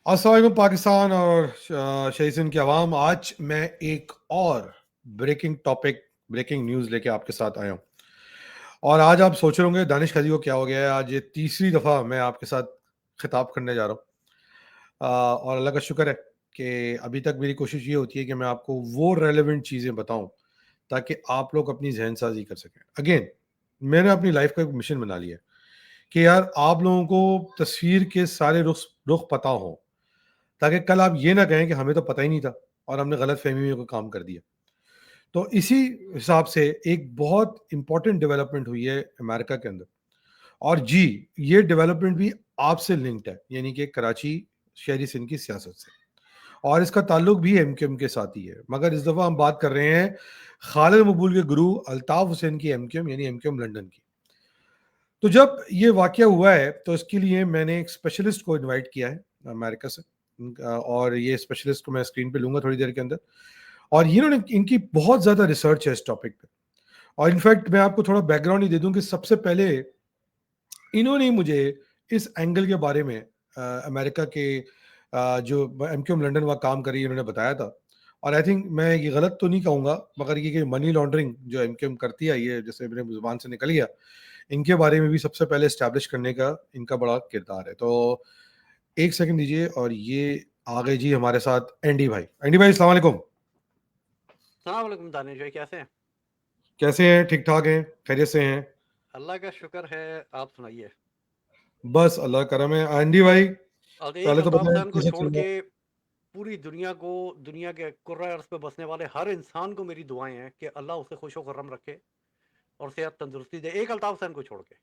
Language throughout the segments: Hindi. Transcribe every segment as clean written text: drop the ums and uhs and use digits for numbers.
अस्सलाम वालेकुम पाकिस्तान और शहीद सिंध की आवाम। आज मैं एक और ब्रेकिंग न्यूज़ लेके आपके साथ आया हूँ। और आज आप सोच रहे होंगे दानिश खाजी को क्या हो गया है। आज ये तीसरी दफ़ा मैं आपके साथ खिताब करने जा रहा हूँ। और अल्लाह का शुक्र है कि अभी तक मेरी कोशिश ये होती है कि मैं आपको वो रेलेवेंट चीज़ें बताऊँ ताकि आप लोग अपनी जहन साजी कर सकें। अगेन, मैंने अपनी लाइफ का एक मिशन बना लिया है कि यार आप लोगों को तस्वीर के सारे रुख रुख पता हो, ताकि कल आप ये ना कहें कि हमें तो पता ही नहीं था और हमने गलत फहमी में कोई काम कर दिया। तो इसी हिसाब से एक बहुत इंपॉर्टेंट डेवलपमेंट हुई है अमेरिका के अंदर। और जी, ये डेवलपमेंट भी आपसे लिंक्ड है, यानी कि कराची शहरी सिंध की सियासत से। और इसका ताल्लुक भी एमक्यूएम के साथ ही है, मगर इस दफ़ा हम बात कर रहे हैं खालिद मकबूल के गुरु अल्ताफ हुसैन की एमक्यूएम यानी एमक्यूएम लंदन की। तो जब ये वाक़या हुआ है तो इसके लिए मैंने एक स्पेशलिस्ट को इनवाइट किया है अमेरिका से। और ये स्पेशलिस्ट को मैं स्क्रीन पे लूँगा थोड़ी देर के अंदर। और इन्होंने इनकी बहुत ज़्यादा रिसर्च है इस टॉपिक पे। और इनफैक्ट मैं आपको थोड़ा बैकग्राउंड ही दे दूँ कि सबसे पहले इन्होंने ही मुझे इस एंगल के बारे में अमेरिका के जो एमक्यूएम लंदन वहाँ काम कर रही है इन्होंने बताया था। और आई थिंक मैं ये गलत तो नहीं कहूँगा, मगर ये कि मनी लॉन्ड्रिंग जो एमक्यूएम करती आई है, जैसे मेरे ज़ुबान से निकल गया, इनके बारे में भी सबसे पहले एस्टैब्लिश करने का इनका बड़ा किरदार है। तो एक सेकंड दीजिए। और ये आ गए जी हमारे साथ एंडी भाई। एंडी भाई, अस्सलाम वालेकुम। सलाम वालेकुम दानिश भाई, कैसे हैं? कैसे हैं? ठीक ठाक हैं? खैरियत से हैं? अल्लाह का शुक्र है। आप सुनाइए। बस अल्लाह का करम है। एंडी भाई, और एक पहले तो अल्ताफ बताएं हुसैन को कैसे छोड़ चल रहा के पूरी दुनिया को, दुनिया के कुर्रा अर्ज पे बसने वाले हर इंसान को मेरी दुआएं हैं कि अल्लाह उसे खुश व खुर्रम रखे और सेहत तंदुरुस्ती दे, एक अल्ताफ हुसैन को छोड़ के। है?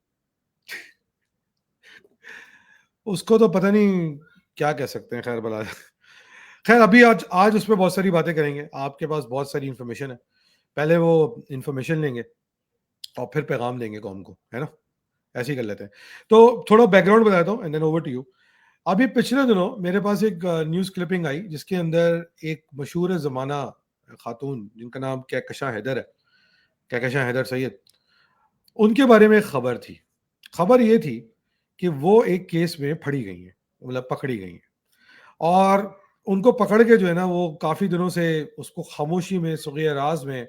उसको तो पता नहीं क्या कह सकते हैं, खैर भला। खैर, अभी आज आज उस पर बहुत सारी बातें करेंगे। आपके पास बहुत सारी इंफॉर्मेशन है, पहले वो इंफॉर्मेशन लेंगे और फिर पैगाम देंगे कौम को, है ना? ऐसे ही कर लेते हैं। तो थोड़ा बैकग्राउंड बताता हूँ and then over to you. अभी पिछले दिनों मेरे पास एक न्यूज़ क्लिपिंग आई जिसके अंदर एक मशहूर ज़माना खातून जिनका नाम कहकशां हैदर है, कहकशां हैदर सैयद, उनके बारे में एक खबर थी। खबर ये थी कि वो एक केस में फड़ी गई हैं, मतलब पकड़ी गई हैं। और उनको पकड़ के जो है ना, वो काफ़ी दिनों से उसको खामोशी में, सुग़िया राज में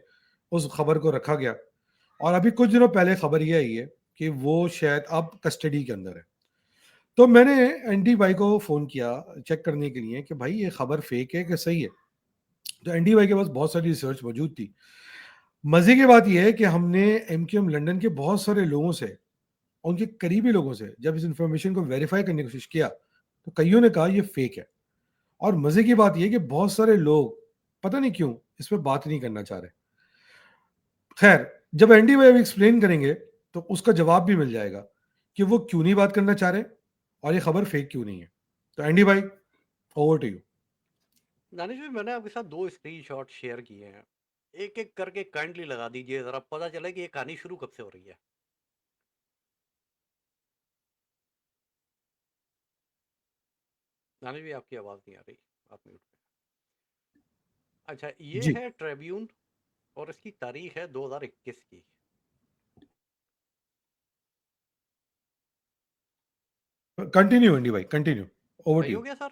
उस खबर को रखा गया। और अभी कुछ दिनों पहले खबर ये आई है कि वो शायद अब कस्टडी के अंदर है। तो मैंने एनडी भाई को फ़ोन किया चेक करने के लिए कि भाई ये खबर फेक है कि सही है। तो एनडी भाई के पास बहुत सारी रिसर्च मौजूद थी। मज़े की बात ये है कि हमने एमक्यूएम लंदन के बहुत सारे लोगों से, उनके करीबी लोगों से, जब इस इंफॉर्मेशन को वेरीफाई करने की कोशिश किया तो कईयों ने कहा ये फेक है। और मज़े की बात ये है कि बहुत सारे लोग पता नहीं क्यों इस पे बात नहीं करना चाह रहे। खैर, जब एंडी भाई एक्सप्लेन करेंगे तो उसका जवाब भी मिल जाएगा कि वो क्यों नहीं बात करना चाह रहे और ये खबर फेक क्यों नहीं है। तो एंडी भाई, ओवर टू यू। दानिश भाई, मैंने आपके साथ 2 स्क्रीनशॉट शेयर किए हैं। एक-एक करके काइंडली लगा दीजिए, ज़रा पता चले कि ये कहानी शुरू कब से हो रही है। दानिश भाई, आपकी आवाज़ नहीं आ रही, आप म्यूट पे। अच्छा, ये जी, है ट्रिब्यून और इसकी तारीख है 2021 की। कंटिन्यू एंडी भाई, कंटिन्यू। ओवर टू सही यू। हो गया सर?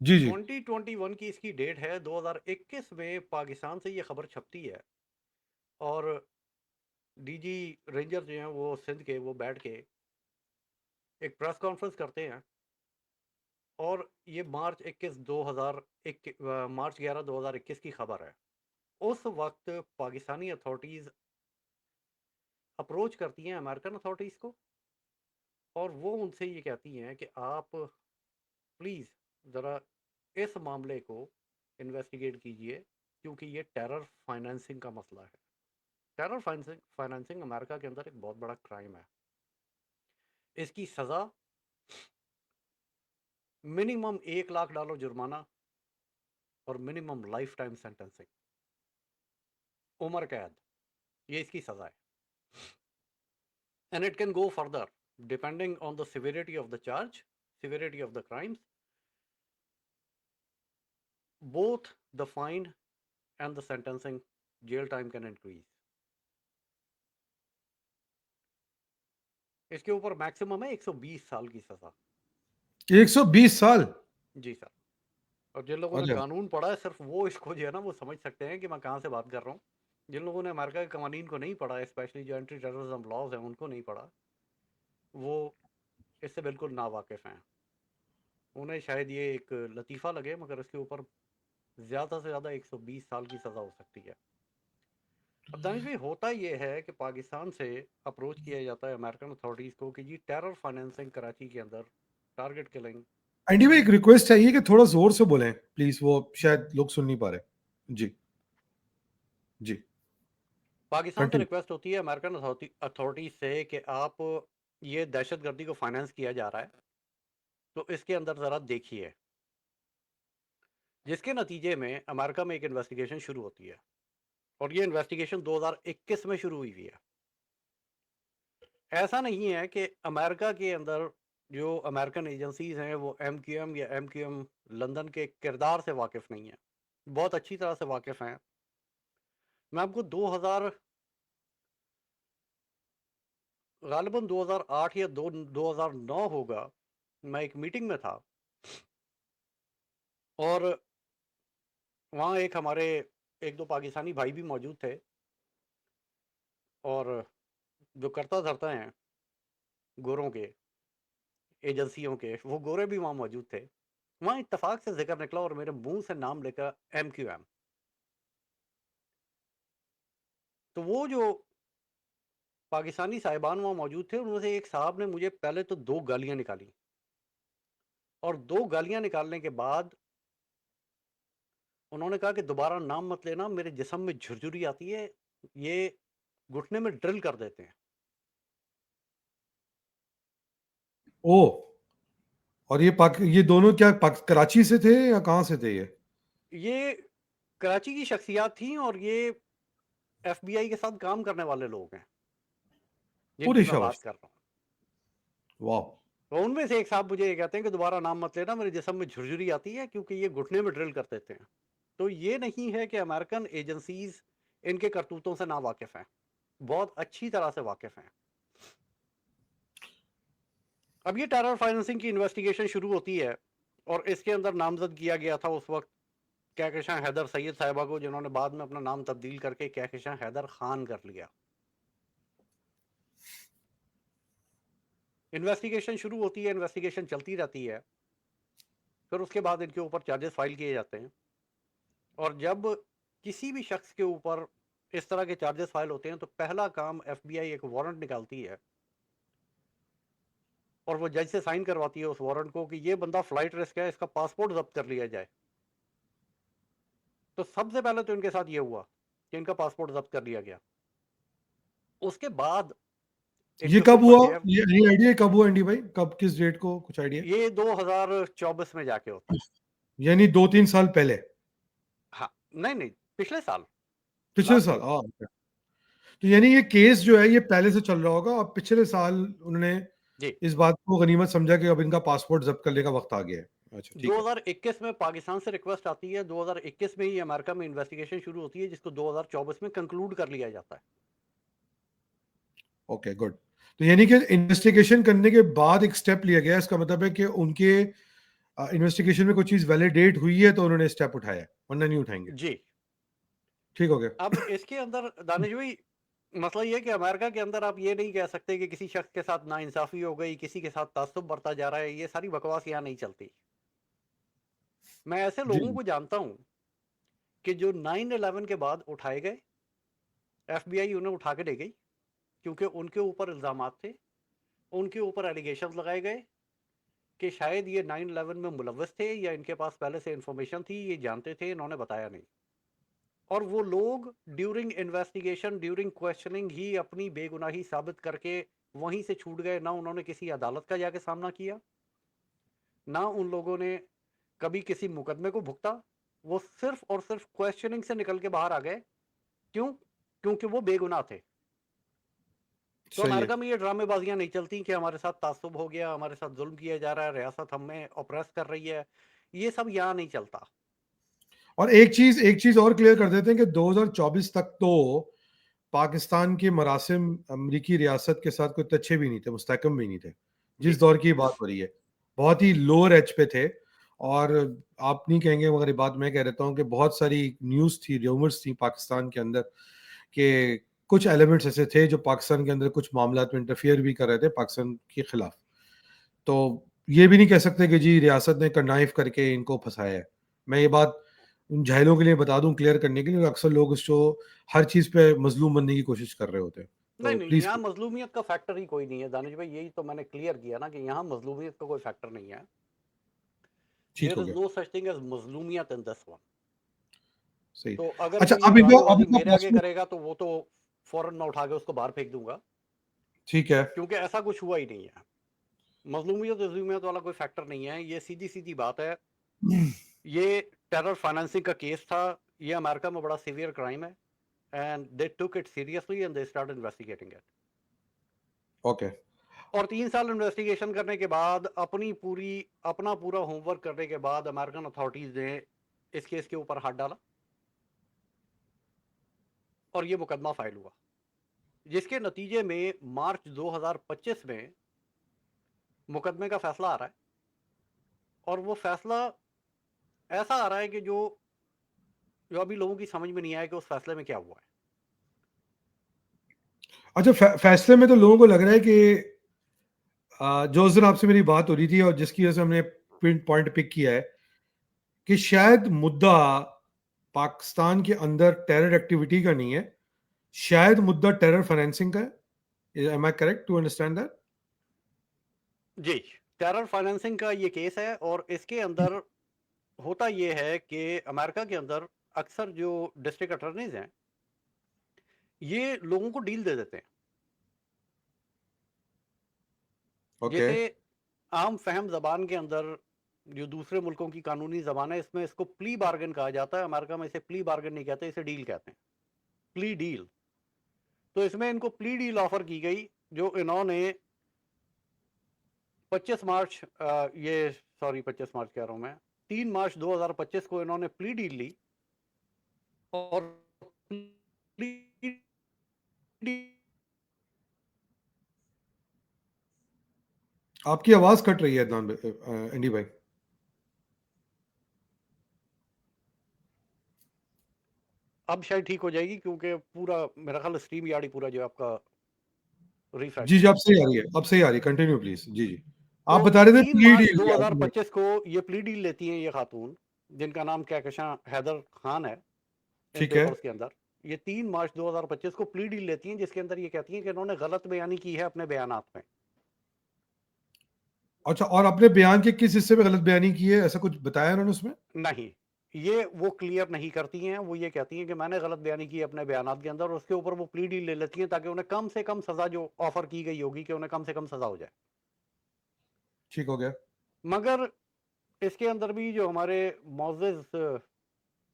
जी जी। 2021 की इसकी डेट है। 2021 में पाकिस्तान से ये खबर छपती है और डीजी रेंजर जो हैं वो सिंध के, वो बैठ के एक प्रेस कॉन्फ्रेंस करते हैं। और ये मार्च 11 2021 की खबर है। उस वक्त पाकिस्तानी अथॉरिटीज़ अप्रोच करती हैं अमेरिकन अथॉरिटीज़ को और वो उनसे ये कहती हैं कि आप प्लीज़ ज़रा इस मामले को इन्वेस्टिगेट कीजिए, क्योंकि ये टेरर फाइनेंसिंग का मसला है। टेरर फाइनेंसिंग फाइनेंसिंग अमेरिका के अंदर एक बहुत बड़ा क्राइम है। इसकी सज़ा मिनिमम $1 लाख जुर्माना और मिनिमम लाइफ टाइम सेंटेंसिंग, उम्र कैद, ये इसकी सज़ा है। And it can go further depending on the severity of the charge, severity of the crimes, both the fine and the sentencing, jail time can increase. इसके ऊपर मैक्सिमम है 120 साल की सज़ा। 120 साल? जी सर। और जिन लोगों ने अच्छा कानून पढ़ा है सिर्फ वो इसको जो है ना वो समझ सकते हैं कि मैं कहाँ से बात कर रहा हूँ। जिन लोगों ने अमेरिका के कवानीन को नहीं पढ़ा, स्पेशली जो एंटी टेररिज्म लॉज हैं उनको नहीं पढ़ा, वो इससे बिल्कुल नावाकिफ़ हैं। उन्हें शायद ये एक लतीफ़ा लगे, मगर इसके ऊपर ज़्यादा से ज़्यादा 120 साल की सज़ा हो सकती है। अब दानिश भाई, होता ये है कि पाकिस्तान से अप्रोच किया जाता है अमेरिकन अथॉरिटीज़ को कि जी टेरर फाइनेंसिंग कराची के अंदर, टारगेट किलिंग। एंडी भाई, एक रिक्वेस्ट चाहिए कि थोड़ा जोर से बोलें प्लीज, वो शायद लोग सुन नहीं पा रहे। जी जी, पाकिस्तान से कंटिन्यू। रिक्वेस्ट होती है अमेरिकन अथॉरिटीज़ से कि आप, ये दहशतगर्दी को फाइनेंस किया जा रहा है तो इसके अंदर ज़रा देखिए, जिसके नतीजे में अमेरिका में एक इन्वेस्टिगेशन शुरू होती है। और ये इन्वेस्टिगेशन 2021 में शुरू हुई हुई है। ऐसा नहीं है कि अमेरिका के अंदर जो अमेरिकन एजेंसीज हैं वो MQM या MQM लंदन के किरदार से वाकिफ नहीं है, बहुत अच्छी तरह से वाकिफ हैं। मैं आपको 2000 गालिबन 2008 या 2009 होगा, मैं एक मीटिंग में था और वहाँ एक हमारे एक दो पाकिस्तानी भाई भी मौजूद थे, और जो करता धरता हैं गोरों के, एजेंसियों के, वो गोरे भी वहाँ मौजूद थे। वहाँ इत्तेफाक से जिक्र निकला और मेरे मुंह से नाम लेकर MQM। तो वो जो पाकिस्तानी साहिबान वहाँ मौजूद थे, उनमें से एक साहब ने मुझे पहले तो 2 गालियाँ निकाली, और 2 गालियाँ निकालने के बाद उन्होंने कहा कि दोबारा नाम मत लेना, मेरे जिस्म में झुरझुरी आती है, ये घुटने में ड्रिल कर देते हैं। ओ, और ये दोनों क्या कराची से थे या कहाँ से थे ये? ये कराची की शख्सियात थी और ये FBI के साथ काम करने वाले लोग हैं, जिनकी पूरी मैं बात शाबाश, कर रहा हूँ। वाह। तो उनमें से एक साहब मुझे ये कहते हैं कि दोबारा नाम मत लेना, मेरे जिस्म में झुरझुरी आती है, क्योंकि ये घुटने में ड्रिल कर देते हैं। तो ये नहीं है कि अमेरिकन एजेंसीज इनके करतूतों से ना वाकिफ हैं, बहुत अच्छी तरह से वाकिफ हैं। अब ये टेरर फाइनेंसिंग की इन्वेस्टिगेशन शुरू होती है और इसके अंदर नामजद किया गया था उस वक्त कहकशां हैदर सैयद साहिबा को, जिन्होंने बाद में अपना नाम तब्दील करके कहकशां हैदर खान कर लिया। इन्वेस्टिगेशन शुरू होती है, इन्वेस्टिगेशन चलती रहती है, फिर उसके बाद इनके ऊपर चार्जेस फाइल किए जाते हैं। और जब किसी भी शख्स के ऊपर इस तरह के चार्जेस फाइल होते हैं तो पहला काम FBI एक वारंट निकालती है और वो जज से साइन करवाती है उस वारंट को कि ये बंदा फ्लाइट रिस्क है, इसका पासपोर्ट जब्त कर लिया जाए। तो सबसे पहले तो इनके साथ ये हुआ कि इनका पासपोर्ट जब्त कर लिया गया। उसके बाद ये इनके कब ऊपर हुआ? जो है, ये एनी आइडिया कब हुआ एंडी भाई? कब, किस डेट को, कुछ आइडिया? ये 2024 में जाके होता है। यानी 2-3 साल पहले? हाँ, नहीं नहीं, पिछले साल, पिछले लास्ट साल, ईयर। हाँ okay। तो यानी ये केस जो है ये पहले से चल रहा होगा और पिछले साल उन्होंने जी, इस बात को गनीमत समझा कि अब इनका पासपोर्ट जब्त करने का वक्त आ गया है। अच्छा ठीक है। 2021 में पाकिस्तान से रिक्वेस्ट आती है, 2021 में ही अमेरिका में इन्वेस्टिगेशन शुरू होती है, जिसको 2024 में कंक्लूड कर लिया जाता है। Okay good. तो यानी कि इन्वेस्टिगेशन करने के बाद एक स्टेप लिया गया, इसका मतलब है कि उनके इन्वेस्टिगेशन में कोई चीज वैलिडेट हुई है तो उन्होंने स्टेप उठाया है, वरना नहीं उठाएंगे। जी। ठीक हो गया। अब इसके अंदर दानिश भाई, मसला ये है कि अमेरिका के अंदर आप ये नहीं कह सकते कि किसी शख्स के साथ नाइंसाफी हो गई, किसी के साथ तासुब बरता जा रहा है, ये सारी बकवास यहाँ नहीं चलती। मैं ऐसे जी लोगों जी। को जानता हूँ कि जो 9/11 के बाद उठाए गए, FBI उन्हें उठा के ले गई, क्योंकि उनके ऊपर इल्जामात थे, उनके ऊपर एलिगेशन लगाए गए कि शायद ये 9/11 में मुलव्वस थे या इनके पास पहले से इंफॉर्मेशन थी, ये जानते थे, इन्होंने बताया नहीं। और वो लोग ड्यूरिंग इन्वेस्टिगेशन, ड्यूरिंग क्वेश्चनिंग ही अपनी बेगुनाही साबित करके वहीं से छूट गए। ना उन्होंने किसी अदालत का जाके सामना किया, ना उन लोगों ने कभी किसी मुकदमे को भुगता। वो सिर्फ और सिर्फ क्वेश्चनिंग से निकल के बाहर आ गए। क्यों? क्योंकि वो बेगुनाह थे। तो सही है। अमेरिका में ये ड्रामेबाजियां नहीं चलती कि हमारे साथ तासुब हो गया, हमारे साथ जुल्म किया जा रहा है, रियासत हमें ऑप्रेस कर रही है। ये सब यहाँ नहीं चलता। और एक चीज और क्लियर कर देते हैं कि 2024 तक तो पाकिस्तान के मरासिम अमरीकी रियासत के साथ कोई अच्छे भी नहीं थे, मुस्तहकम भी नहीं थे, जी जिस दौर की बात हो रही है बहुत ही लोअर एज पे थे। और आप नहीं कहेंगे मगर ये बात मैं कह देता हूँ कि बहुत सारी न्यूज़ थी, र्यूमर्स थी पाकिस्तान के अंदर कि कुछ एलिमेंट्स ऐसे थे जो पाकिस्तान के अंदर कुछ मामलात में इंटरफियर भी कर रहे थे पाकिस्तान के खिलाफ। तो ये भी नहीं कह सकते कि जी रियासत ने कन्नाइफ करके इनको फंसाया है। मैं ये बात उन जाहिलों के लिए बता दूं क्लियर करने के लिए, अक्सर लोग इसको हर चीज़ पे मजलूम बनने की कोशिश कर रहे होते हैं। नहीं तो नहीं, प्लीज यहाँ मजलूमियत का फैक्टर ही कोई नहीं है दानिश भाई, यही तो मैंने क्लियर किया ना कि यहाँ मजलूमियत का कोई फैक्टर नहीं है। ठीक देयर हो इज गया, नो सच थिंग एज मजलूमियत इन दिस वन। सही। तो अगर अच्छा कोई ये अब ड्रामेबाजी इतना मेरे आगे पॉसिबल, करेगा तो वो तो फौरन मैं उठा के उसको बाहर फेंक दूंगा, ठीक है। क्योंकि ऐसा कुछ हुआ ही नहीं है। मजलूमियत वजलूमियत वाला कोई फैक्टर नहीं है, ये सीधी सीधी बात है। ये टेरर फाइनेंसिंग का केस था, ये अमेरिका में बड़ा सीवियर क्राइम है, and they took it seriously and they start investigating it. Okay. और 3 साल इन्वेस्टिगेशन करने के बाद अपना पूरा होमवर्क करने के बाद अमेरिकन अथॉरिटीज ने इस केस के ऊपर हाथ डाला और ये मुकदमा फाइल हुआ, जिसके नतीजे में मार्च 2025 में मुकदमे का फैसला आ रहा है। और वो फैसला ऐसा आ रहा है कि जो जो अभी लोगों की समझ में नहीं आया कि उस फैसले में क्या हुआ है। अच्छा फैसले में तो लोगों को लग रहा है कि जो उस दिन आपसे मेरी बात हो रही थी और जिसकी वजह से हमने पॉइंट पिक किया है कि शायद मुद्दा पाकिस्तान के अंदर टेरर एक्टिविटी का नहीं है, शायद मुद्दा टेरर फाइनेंसिंग का है। Am I correct to understand that? जी, टेरर फाइनेंसिंग का ये केस है, और इसके अंदर होता ये है कि अमेरिका के अंदर अक्सर जो डिस्ट्रिक्ट अटॉर्नीज हैं ये लोगों को डील दे देते हैं। ओके। जैसे आम फहम जबान के अंदर जो दूसरे मुल्कों की कानूनी जबान है, इसमें इसको प्ली बार्गेन कहा जाता है। अमेरिका में इसे प्ली बार्गेन नहीं कहते, इसे डील कहते हैं, प्ली डील। तो इसमें इनको प्ली डील ऑफर की गई, जो इन्होंने 25 मार्च ये सॉरी 25 मार्च कह रहा हूं मैं, 3 मार्च 2025 को इन्होंने प्ली डील ली। और प्ली डील आपकी आवाज कट रही है अदनान एंडी भाई। अब शायद ठीक हो जाएगी, क्योंकि पूरा मेरा ख्याल स्ट्रीम यार्ड ही पूरा जो है आपका रिफ्रेश जी जी, है। अब सही आ रही है, अब सही आ रही है, कंटिन्यू प्लीज। जी जी, आप तो बता रहे थे 3 प्ली मार्च डील की आपने। 2025 को ये प्ली डील लेती हैं ये खातून, जिनका नाम कहकशां हैदर खान है इन ठीक है। पेपर्स के अंदर। ये 3 मार्च 2025 को प्ली डील लेती हैं, जिसके अंदर ये कहती हैं कि इन्होंने गलत बयानी की है अपने बयानात में। अच्छा, और अपने बयान के किस हिस्से में गलत बयानी की है, ऐसा कुछ बताया उन्होंने उसमें? नहीं, ये वो क्लियर नहीं करती हैं। वो ये कहती हैं कि मैंने गलत बयानी की अपने बयानात के अंदर, और उसके ऊपर वो प्ली डील ले लेती हैं ताकि उन्हें कम से कम सजा जो ऑफर की गई होगी कि उन्हें कम से कम सजा हो जाए। ठीक हो गया। मगर इसके अंदर भी जो हमारे मोअज़्ज़िज़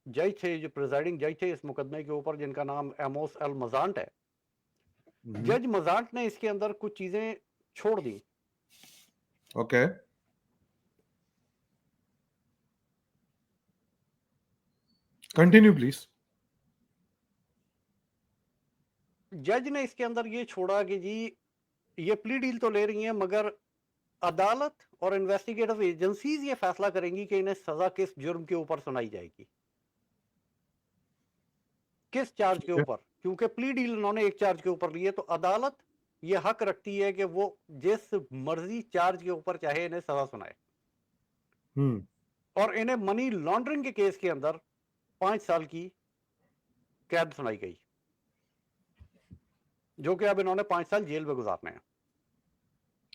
जज थे, जो प्रिजाइडिंग जज थे इस मुकदमे के ऊपर, जिनका नाम एमोस अल मजांट है, जज मजांट ने इसके अंदर कुछ चीजें छोड़ दी। Okay, continue please. जज ने इसके अंदर ये छोड़ा कि जी ये प्ली डील तो ले रही हैं, मगर अदालत और इन्वेस्टिगेटिव एजेंसीज ये फैसला करेंगी कि इन्हें सजा किस जुर्म के ऊपर सुनाई जाएगी, किस चार्ज के ठीक है। ऊपर। क्योंकि प्ली डील उन्होंने एक चार्ज के ऊपर ली है, तो अदालत ये हक रखती है कि वो जिस मर्जी चार्ज के ऊपर चाहे इन्हें सजा सुनाए। हम्म। और इन्हें मनी लॉन्ड्रिंग के केस के अंदर 5 साल की कैद सुनाई गई, जो कि अब इन्होंने 5 साल जेल में गुजारने हैं।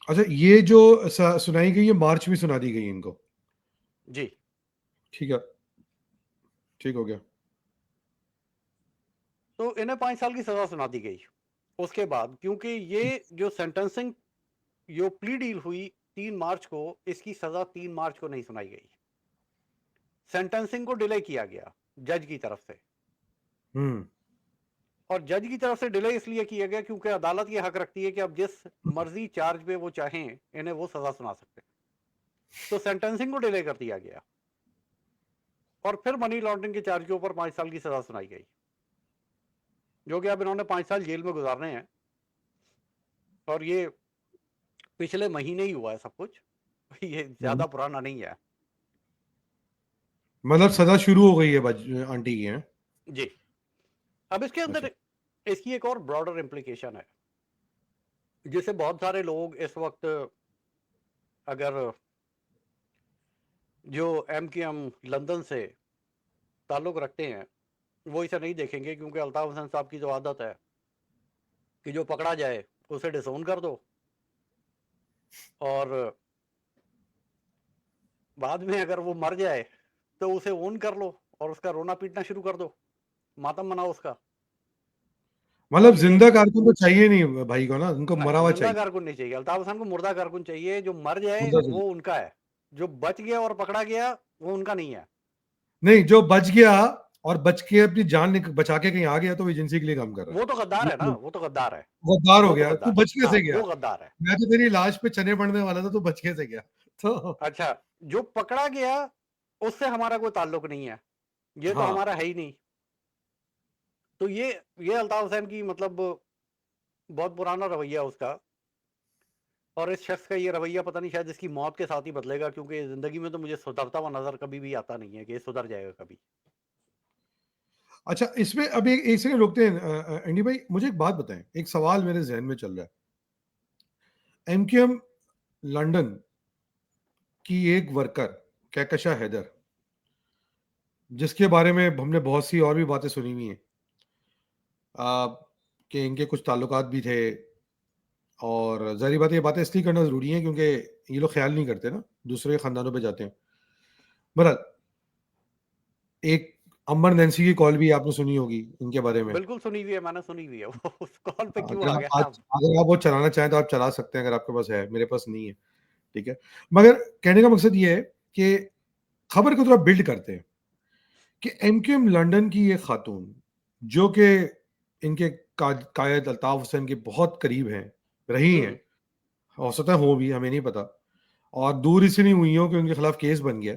अच्छा, ये जो सुनाई गई है मार्च में सुना दी गई इनको? जी, ठीक है, ठीक हो गया। तो इन्हें 5 साल की सजा सुना दी गई उसके बाद, क्योंकि ये जो सेंटेंसिंग जो प्ली डील हुई 3 मार्च को, इसकी सजा 3 मार्च को नहीं सुनाई गई। सेंटेंसिंग को डिले किया गया जज की तरफ से। हम्म। और जज की तरफ से डिले इसलिए किया गया क्योंकि अदालत ये हक रखती है कि अब जिस मर्जी चार्ज पे वो चाहें इन्हें वो सजा सुना सकते हैं। तो सेंटेंसिंग को डिले कर दिया गया, और फिर मनी लॉन्ड्रिंग के चार्ज के ऊपर 5 साल की सजा सुनाई गई, जो कि अब इन्होंने 5 साल जेल में गुजारने हैं। और ये पिछले महीने ही हुआ है सब कुछ, ये हम्म। ज्यादा पुराना नहीं है। मतलब सजा शुरू हो गई है आंटी की है। जी। अब इसके अच्छा। अंदर इसकी एक और ब्रॉडर इम्प्लीकेशन है, जिसे बहुत सारे लोग इस वक्त, अगर जो एम लंदन से ताल्लुक रखते हैं, वो इसे नहीं देखेंगे, क्योंकि अल्ताफ हसन साहब की जो आदत है कि जो पकड़ा जाए उसे डिसोन कर दो, और बाद में अगर वो मर जाए तो उसे ओन कर लो और उसका रोना पीटना शुरू कर दो, मातम मनाओ उसका। मतलब और ये जिंदा कारकुन तो चाहिए नहीं भाई को ना, उनको मरा हुआ जिंदा चाहिए। कारकुन नहीं चाहिए, अल्ताफ हसन को मुर्दा कारकुन चाहिए। जो मर जाए मुर्दा चाहिए। वो उनका है, जो बच गया और पकड़ा गया वो उनका नहीं है। नहीं, जो बच गया और बच के अपनी जान बचा के कहीं आ गया तो वो एजेंसी के लिए काम कर रहा वो तो गद्दार है ना, है। वो तो गद्दार है। गद्दार हो वो तो गया, तू गद्दार, बच हाँ कैसे गया? वो गद्दार है। मैं तो तेरी लाश पे चने पड़ने वाला था, तू बच कैसे गया? तो अच्छा, जो पकड़ा गया उससे हमारा कोई ताल्लुक नहीं है, ये तो हाँ। हमारा है ही नहीं। तो ये अल्ताफ हुसैन की मतलब बहुत पुराना रवैया उसका, और इस शख्स का ये रवैया पता नहीं शायद इसकी मौत के साथ ही बदलेगा, क्योंकि जिंदगी में तो मुझे सुधरता हुआ नजर कभी भी आता नहीं है कि ये सुधर जाएगा कभी। अच्छा, इसमें अभी एक सेकंड रुकते हैं। एंडी भाई, मुझे एक बात बताएं, एक सवाल मेरे जहन में चल रहा है। एमक्यूएम लंदन की एक वर्कर कहकशा हैदर, जिसके बारे में हमने बहुत सी और भी बातें सुनी हुई हैं, आ, कि इनके कुछ ताल्लुकात भी थे। और जाहिर बात है, ये बातें इसलिए करना जरूरी है क्योंकि ये लोग ख्याल नहीं करते ना, दूसरे खानदानों पे जाते हैं। बहरहाल, एक अमर नैन्सी की कॉल भी आपने सुनी होगी इनके बारे में। बिल्कुल सुनी हुई है, मैंने सुनी हुई है। वो उस कॉल पे क्यों अगर आ आप गया आज आप? अगर आप वो चलाना चाहें तो आप चला सकते हैं, अगर आपके पास है, मेरे पास नहीं है। ठीक है। मगर कहने का मकसद ये है कि खबर को थोड़ा बिल्ड करते हैं कि एमक्यूएम लंदन की ये खातून, जो कि इनके कायद अल्ताफ हुसैन के बहुत करीब हैं, रही हैं, हो सकता है हो भी, हमें नहीं पता, और दूर इससे नहीं हुई हो कि उनके खिलाफ केस बन गया।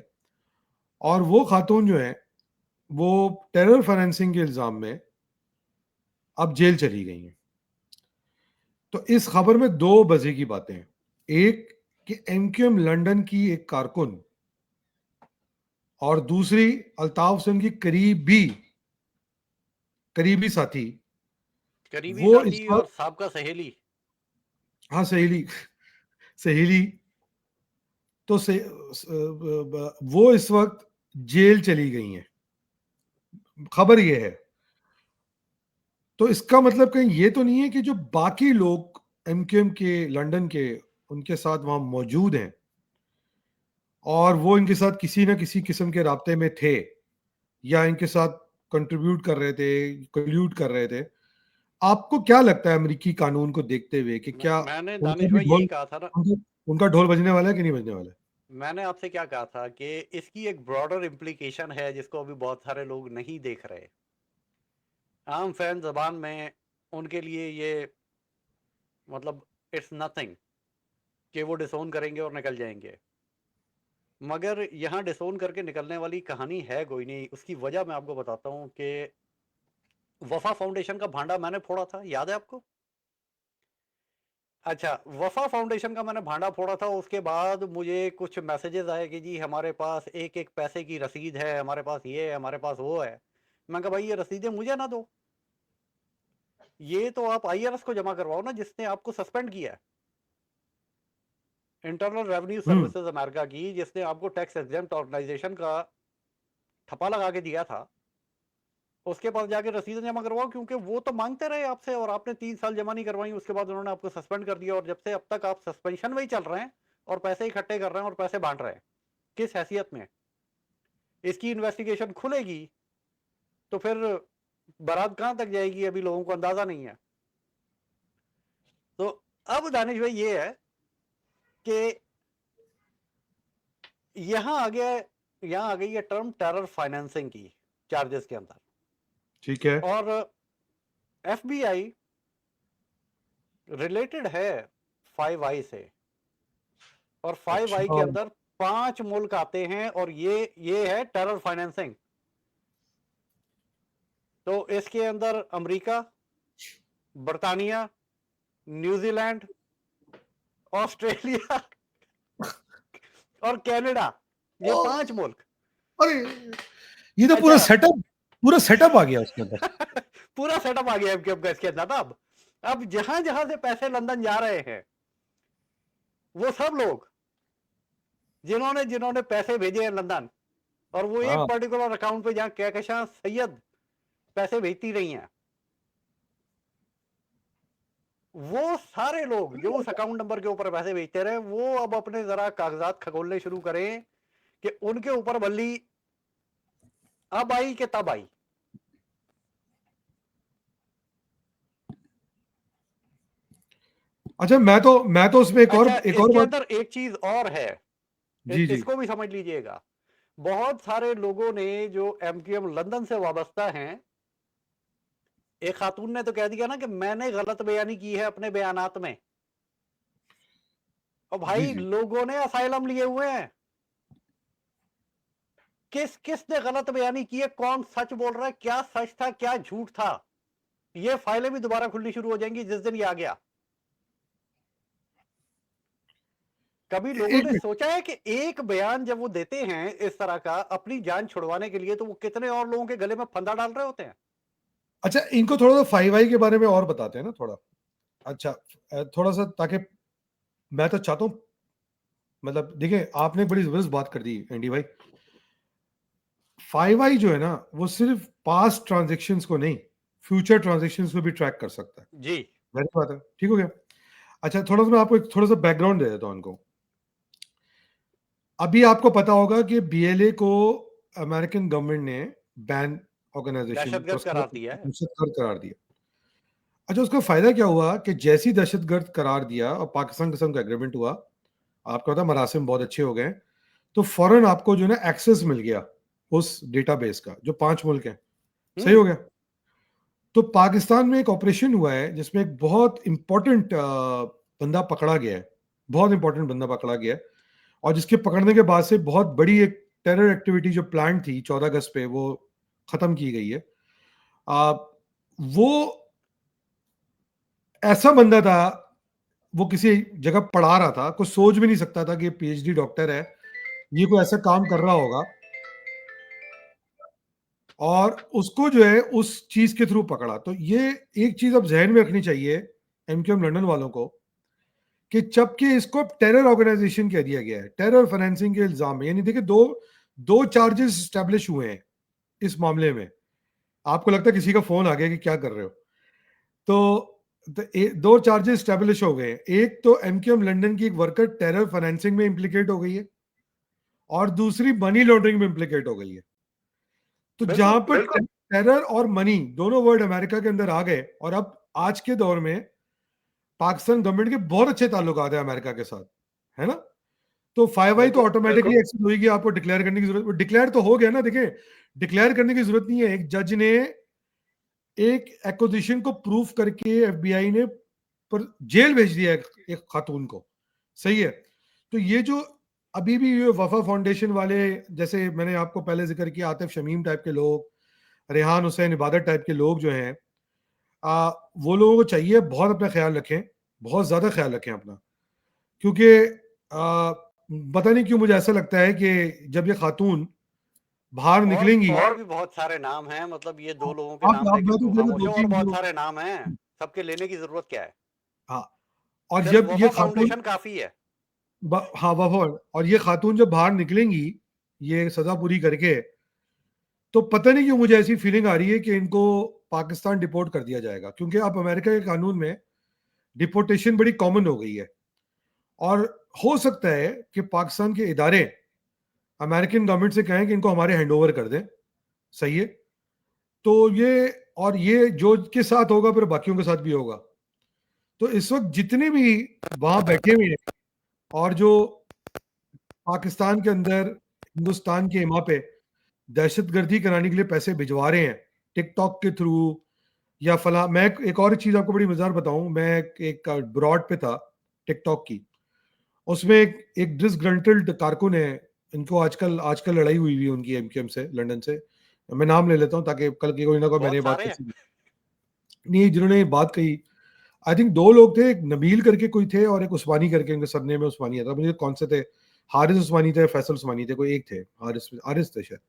और वो खातून जो है, वो टेरर फाइनेंसिंग के इल्जाम में अब जेल चली गई हैं। तो इस खबर में दो मजे की बातें हैं। एक, कि एमक्यूएम लंदन की एक कारकुन, और दूसरी अल्ताफ हुसैन की करीबी साथी, करीबी वो इस साथी और वक्त, साहब का सहेली। हाँ सहेली, सहेली, तो वो इस वक्त जेल चली गई हैं, खबर ये है। तो इसका मतलब कहीं ये तो नहीं है कि जो बाकी लोग एमक्यूएम के लंदन के, उनके साथ वहां मौजूद हैं और वो इनके साथ किसी ना किसी किस्म के राब्ते में थे, या इनके साथ कंट्रीब्यूट कर रहे थे, कल्यूट कर रहे थे। आपको क्या लगता है अमेरिकी कानून को देखते हुए कि क्या मैंने उनका दानिश भी भाई यही ढोल, कहा था ना, उनका ढोल बजने वाला है कि नहीं बजने वाला है? मैंने आपसे क्या कहा था कि इसकी एक ब्रॉडर इम्प्लीकेशन है जिसको अभी बहुत सारे लोग नहीं देख रहे। आम फैन जबान में उनके लिए ये मतलब इट्स नथिंग कि वो डिसोन करेंगे और निकल जाएंगे, मगर यहाँ डिसोन करके निकलने वाली कहानी है कोई नहीं। उसकी वजह मैं आपको बताता हूँ कि वफा फाउंडेशन का भांडा मैंने फोड़ा था, याद है आपको? अच्छा, वफा फाउंडेशन का मैंने भांडा फोड़ा था, उसके बाद मुझे कुछ मैसेजेस आए कि जी हमारे पास एक एक पैसे की रसीद है, हमारे पास ये है, हमारे पास वो है। मैं कहा भाई ये रसीदें मुझे ना दो, ये तो आप आईआरएस को जमा करवाओ ना, जिसने आपको सस्पेंड किया है, इंटरनल रेवेन्यू हम्म। सर्विसेज अमेरिका की, जिसने आपको टैक्स एग्जेम्प्ट ऑर्गेनाइजेशन का ठप्पा लगा के दिया था, उसके पास जाके रसीदें जमा करवाओ, क्योंकि वो तो मांगते रहे आपसे और आपने 3 साल जमा नहीं करवाई, उसके बाद उन्होंने आपको सस्पेंड कर दिया, और जब से अब तक आप सस्पेंशन में ही चल रहे हैं और पैसे इकट्ठे कर रहे हैं और पैसे बांट रहे हैं। किस हैसियत में? इसकी इन्वेस्टिगेशन खुलेगी तो फिर बारात कहां तक जाएगी अभी लोगों को अंदाजा नहीं है। तो अब दानिश भाई ये है कि यहां आ गई है टर्म टेरर फाइनेंसिंग की चार्जेस के अंदर। ठीक है। और एफबीआई रिलेटेड है 5 आई से, और 5 आई अच्छा। के अंदर 5 मुल्क आते हैं, और ये है टेरर फाइनेंसिंग। तो इसके अंदर अमेरिका, बर्तानिया, न्यूजीलैंड, ऑस्ट्रेलिया और कनाडा, ये 5 मुल्क। अरे ये तो पूरा अच्छा सेटअप आ गया उसके अंदर। पूरा सेटअप आ गया एमक्यूएम का इसके अंदर ना। अब जहां जहां से पैसे लंदन जा रहे हैं, वो सब लोग जिन्होंने जिन्होंने पैसे भेजे हैं लंदन, और वो एक हाँ पर्टिकुलर अकाउंट पे जहां कहकशां सैयद पैसे भेजती रही हैं, वो सारे लोग जो उस अकाउंट नंबर के ऊपर पैसे भेजते रहे, वो अब अपने जरा कागजात खगोलने शुरू करें कि उनके ऊपर बल्ली अब आई कि तब आई। अच्छा, मैं तो उसमें अच्छा, एक और इसके बात। अंदर एक चीज और है, जी जी। इसको भी समझ लीजिएगा। बहुत सारे लोगों ने जो एमक्यूएम लंदन से वाबस्ता हैं, एक खातून ने तो कह दिया ना कि मैंने गलत बयानी की है अपने बयानात में। और जी भाई जी। लोगों ने असाइलम लिए हुए हैं। किसने गलत बयानी की है, कौन सच बोल रहा है, क्या सच था क्या झूठ था, ये फाइलें भी दोबारा खुलनी शुरू हो जाएंगी जिस दिन ये आ गया। कभी लोगों एक ने मिनट। सोचा है कि एक बयान जब वो देते हैं इस तरह का अपनी जान छुड़वाने के लिए, तो वो कितने और लोगों के गले में फंदा डाल रहे होते हैं। अच्छा, इनको थोड़ा सा 5i के बारे में और बताते हैं ना थोड़ा। अच्छा, थोड़ा सा, ताकि मैं तो चाहता हूँ, मतलब देखिए आपने बड़ी जबरदस्त बात कर दी एंडी भाई। 5i जो है ना, वो सिर्फ पास्ट ट्रांजेक्शन्स को नहीं, फ्यूचर ट्रांजेक्शन्स को भी ट्रैक कर सकता है। जी वही बात है, ठीक हो गया। अच्छा, थोड़ा सा मैं आपको थोड़ा सा बैकग्राउंड दे देता हूँ इनको। अभी आपको पता होगा कि बीएलए को अमेरिकन गवर्नमेंट ने बैन ऑर्गेनाइजेशन दहशतगर्द करार दिया है। दहशतगर्द करार दिया। अच्छा, उसका फायदा क्या हुआ कि जैसी दहशतगर्द करार दिया और पाकिस्तान के संग का एग्रीमेंट हुआ, आपको पता मरासिम बहुत अच्छे हो गए, तो फौरन आपको जो है ना एक्सेस मिल गया उस डेटाबेस का, जो 5 मुल्क हैं। सही हो गया। तो पाकिस्तान में एक ऑपरेशन हुआ है जिसमें एक बहुत इंपॉर्टेंट बंदा पकड़ा गया है, बहुत इंपॉर्टेंट बंदा पकड़ा गया है, और जिसके पकड़ने के बाद से बहुत बड़ी एक टेरर एक्टिविटी जो प्लान थी 14 अगस्त पे, वो खत्म की गई है। वो ऐसा बंदा था, वो किसी जगह पढ़ा रहा था, कुछ सोच भी नहीं सकता था कि पीएचडी डॉक्टर है, ये कोई ऐसा काम कर रहा होगा, और उसको जो है उस चीज के थ्रू पकड़ा। तो ये एक चीज अब जहन में रखनी चाहिए एमक्यूएम लंदन वालों को, कि जबकि इसको टेरर ऑर्गेनाइजेशन कह दिया गया है, टेरर फाइनेंसिंग के इल्जाम में, यानी देखिए दो दो चार्जेस स्टैब्लिश हुए हैं इस मामले में। आपको लगता है किसी का फोन आ गया कि क्या कर रहे हो, तो दो चार्जेस स्टैब्लिश हो गए। एक तो एमक्यूएम लंदन की एक वर्कर टेरर फाइनेंसिंग में इंप्लीकेट हो गई है, और दूसरी मनी लॉन्ड्रिंग में इंप्लीकेट हो गई है। तो जहां बिल्कुल पर टेरर और मनी दोनों वर्ड अमेरिका के अंदर आ गए, और अब आज के दौर में पाकिस्तान गवर्नमेंट के बहुत अच्छे ताल्लुकात है अमेरिका के साथ, है ना। तो 5i तो बिल्कुल ऑटोमेटिकली एक्सेस होगी, आपको डिक्लेयर करने की जरूरत, डिक्लेयर तो हो गया ना। देखिए, डिक्लेयर करने की जरूरत नहीं है, एक जज ने एक एक्विजिशन को प्रूफ करके एफबीआई ने पर जेल भेज दिया एक खातून को। सही है। तो ये जो अभी भी ये वफा फाउंडेशन वाले, जैसे मैंने आपको पहले जिक्र किया, आतिफ शमीम टाइप के लोग, रेहान हुसैन इबादत टाइप के लोग जो हैं, वो लोगों को चाहिए बहुत अपना ख्याल रखें, बहुत ज्यादा ख्याल रखें अपना। क्योंकि पता नहीं क्यों मुझे ऐसा लगता है कि जब ये खातून बाहर निकलेंगी, और भी बहुत सारे नाम हैं, मतलब ये दो लोगों के आप नाम लेके मैं भी तो क्यों केवल खामोश दो है, और तीन बहुत जो, सारे नाम हैं, सबके लेने की जरूरत क्या है। हाँ, और सिर्फ जब ये वफा खातून, फाउंडेशन काफी है। हाँ वफा, और ये खातून जब बाहर निकलेंगी ये सजा पूरी करके, तो पता नहीं क्यों मुझे ऐसी फीलिंग आ रही है कि इनको पाकिस्तान डिपोर्ट कर दिया जाएगा, क्योंकि अब अमेरिका के कानून में डिपोर्टेशन बड़ी कॉमन हो गई है। और हो सकता है कि पाकिस्तान के इदारे अमेरिकन गवर्नमेंट से कहें कि इनको हमारे हैंडओवर कर दें। सही है। तो ये, और ये जो के साथ होगा फिर बाकियों के साथ भी होगा। तो इस वक्त जितने भी वहां बैठे हुए हैं, और जो पाकिस्तान के अंदर हिंदुस्तान के इमा पे दहशतगर्दी कराने के लिए पैसे भिजवा रहे हैं टिकटॉक के थ्रू या फला, मैं एक और चीज आपको बड़ी मजेदार बताऊं, मैं एक ब्रॉड पे था टिकटॉक की, उसमें एक डिसग्रंटल्ड कारकुन है, इनको आजकल आजकल लड़ाई हुई हुई है उनकी एमक्यूएम से, लंदन से। मैं नाम ले लेता हूं ताकि कल की कोई ना कोई मैंने बहुत ये बात सारे हैं। कैसी नहीं, जिन्होंने ये बात कही। आई थिंक दो लोग थे, एक नबील करके कोई थे और एक उस्मानी करके, उनके सरनेम में उस्मानी था, मुझे कौन से थे हारिस उस्मानी थे, फैसल उस्मानी थे, कोई एक थे, हारिस थे शायद।